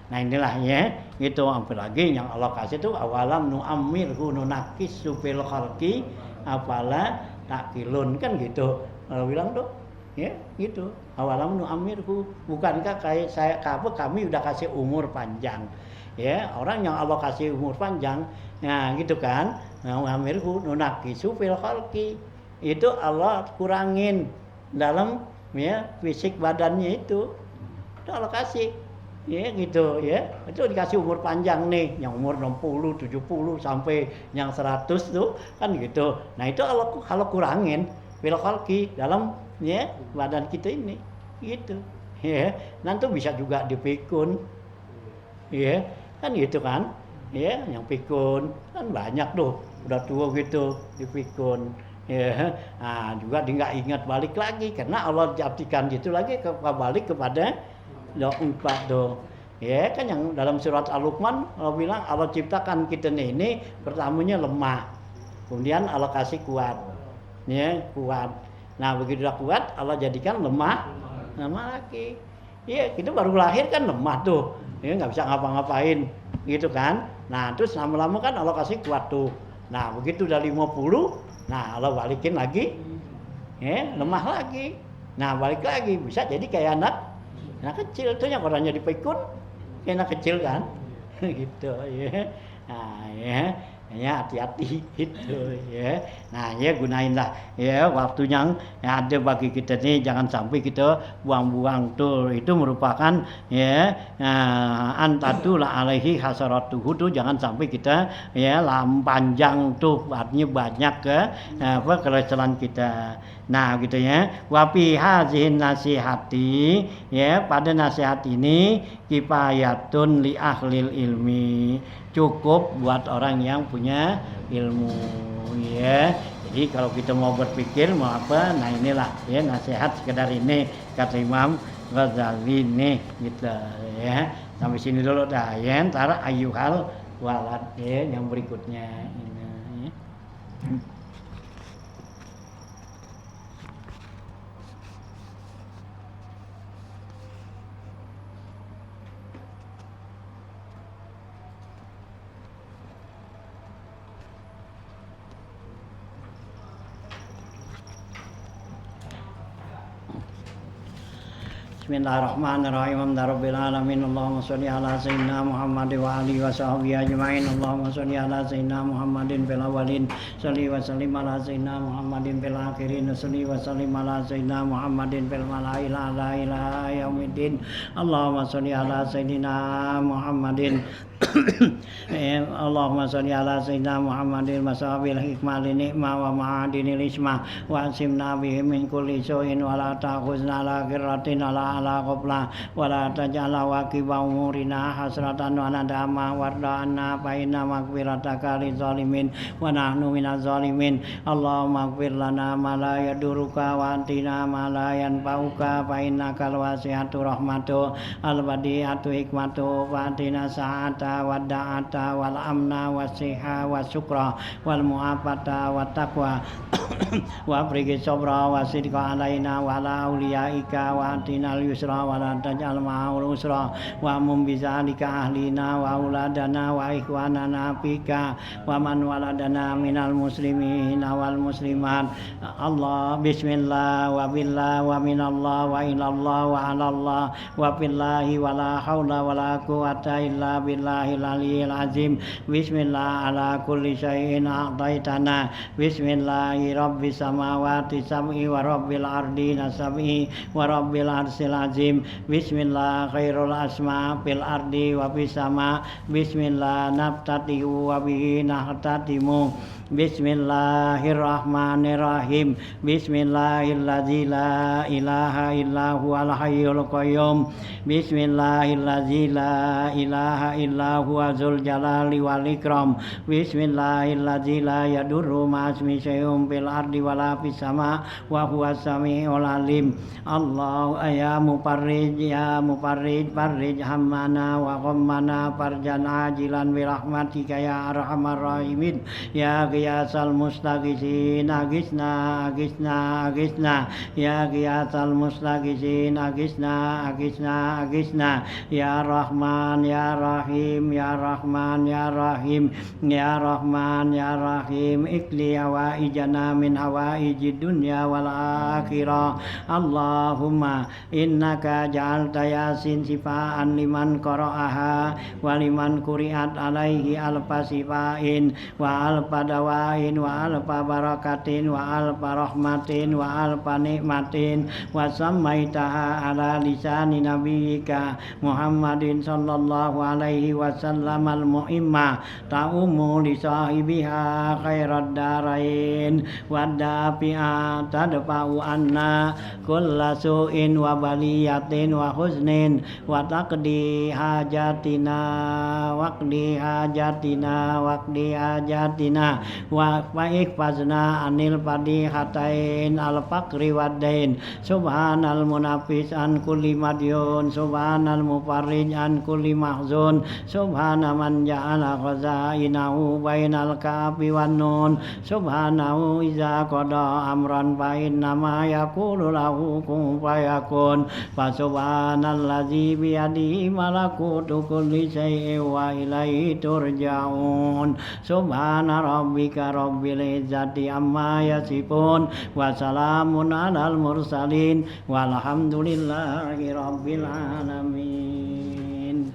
nah inilah ya gitu, apalagi yang Allah kasih itu awalam nu'ammirhu nunakis fil khalqi afala takilun kan gitu. Allah bilang tuh ya gitu, awalam nu'ammirhu, bukankah kayak saya kami udah kasih umur panjang ya, orang yang Allah kasih umur panjang nah gitu kan, nu'ammirhu nunakis fil khalqi itu Allah kurangin dalam ya fisik badannya itu Allah kasih ya gitu ya, itu dikasih umur panjang nih, yang umur 60, 70 sampai yang 100 tuh kan gitu. Nah itu kalau kurangin fil khalqi dalam ya badan kita ini gitu ya, nanti bisa juga dipikun ya kan gitu kan ya, yang pikun kan banyak tuh udah tua gitu dipikun ya. Nah juga dia nggak ingat balik lagi karena Allah jadikan gitu lagi balik kepada doa do ya kan, yang dalam surat Al-Luqman Allah bilang Allah ciptakan kita ini pertamanya lemah, kemudian Allah kasih kuat ya kuat. Nah begitu udah kuat Allah jadikan lemah lagi ya, kita baru lahir kan lemah tuh ya, nggak bisa ngapa-ngapain gitu kan. Nah terus lama-lama kan Allah kasih kuat tuh, nah begitu udah 50 nah Allah balikin lagi ya lemah lagi, nah balik lagi bisa jadi kayak anak kecil tuh yang orangnya dipikun kayak anak kecil kan gitu ya. Nah ya hati-hati gitu ya. Nah ya gunainlah ya waktunya yang ada bagi kita nih, jangan sampai kita buang-buang tuh, itu merupakan ya antadul alaihi hasaratuhu tuh, jangan sampai kita ya panjang tuh artinya banyak ke apa kesalahan kita. Nah gitu ya, wa fi hazihin nasihati ya, pada nasihat ini kifayatun li ahlil ilmi, cukup buat orang yang punya ilmu ya. Jadi kalau kita mau berpikir mau apa, nah inilah ya nasihat sekedar ini kata Imam Ghazali nih gitu ya. Sampai sini dulu dah ya, ntar ayyuhal walad ya yang berikutnya ini ya. Bismillahirrahmanirrahim. Alhamdulillahirabbil alamin. Allahumma shalli ala sayyidina Muhammad wa alihi wa sahbihi ajmain. Allahumma shalli ala sayyidina Muhammadin fil awwalin, shalli wa sallim ala sayyidina Muhammadin fil akhirin, shalli wa sallim ala sayyidina Muhammadin fil malaa'il a'la ila yaumiddin. Allahumma shalli ala sayyidina Muhammadin Allahumma shalli ala sayyidina Muhammadin masabil hikmah nikmah wa ma'adinil ismah wa asimna bihi min kulli su'in wa la ta'khuzna la ghirratin ala qabla wa la taj'ala waqiba umurina hasratan wa nadama warda fa inna maghfirataka lil zalimin wa nahnu minaz zalimin. Allahumma ighfir lana ma la yaduruka wa antina ma la yanfa'uka fa innaka al-wasi'atu rahmatu al-badi'atu hikmatu wa antina sa'ata wa da'ata wal amna wa siha wa syukra wal mu'afata wa taqwa wa afriki sabra wa sidqa alaina wa ala awliyaika wa antina ma'al yusra wa la taj'al ma'al usra wa mum bizalika ahlina wa auladana wa ikhwanana fika wa man waladana minal muslimin wal muslimat. Allah bismillah wa billah wa minallah wa ilallah wa alallah wa billahi wa la hawla wa la quwata illa billahil aliyyil azim. Bismillah ala kulli syai'in a'taitana. Bismillahi rabbis samawati sab'i wa rabbil ardina sab'i wa rabbil arsil azim. Bismillah khairul asma fil ardi wa fis sama. Bismillah nabtatihu wa bihi nahtatimu. Bismillahirrahmanirrahim. Bismillahilladzi la ilaha illa huwal hayyul qayyum. Bismillahilladzi la ilaha illa huwa dzul jalali wal ikram. Bismillahilladzi la yadurru ma'asmi syai'un fil ardi wala fis sama wa huwas samiul alim. Allah ya mufarrij farrij hammana wa ghammana farjan ajilan bi rahmatika ya arhamar rahimin. Ya Qiyasal mustaghisin agisna agisna agisna. Ya Qiyasal mustaghisin agisna agisna agisna. Ya Rahman ya Rahim ya Rahman ya Rahim ya Rahman ya Rahim. Ikli hawaijana min hawaijid dunya wal akhirah. Allahumma innaka ja'alta yasin sifaan liman qara'aha wa liman quri'at alaihi alfa sifain wa alfa dawain wa alfa barakatin wa alfa rahmatin wa alfa nikmatin wa sammaitaha ala lisani nabiyyika Muhammadin sallallahu alaihi wasallam al-mu'imma ta'umu li sahibiha khairad darain wa dafi'a tadfa'u anna kulla su'in wa baliyatin wa huznin wa taqdi hajatina waqdi hajatina waqdi hajatina wa ihfazna anil fadihatain al faqri wad-dain. Subhanal munafis an kulli madyun. Subhanal mufarrij an kulli mahzun. Subhana man ja'ala khazainahu bainal kafi wan nun. Subhanahu iza qada amran fa innama yaqulu lahu kun fayakun. Fa subhanalladzi bi yadihi malakutu kulli syai'in wa ilaihi turja'un. Subhana rabbika rabbil izzati amma yasifun wa salamun alal mursalin walhamdulillahi rabbil alamin.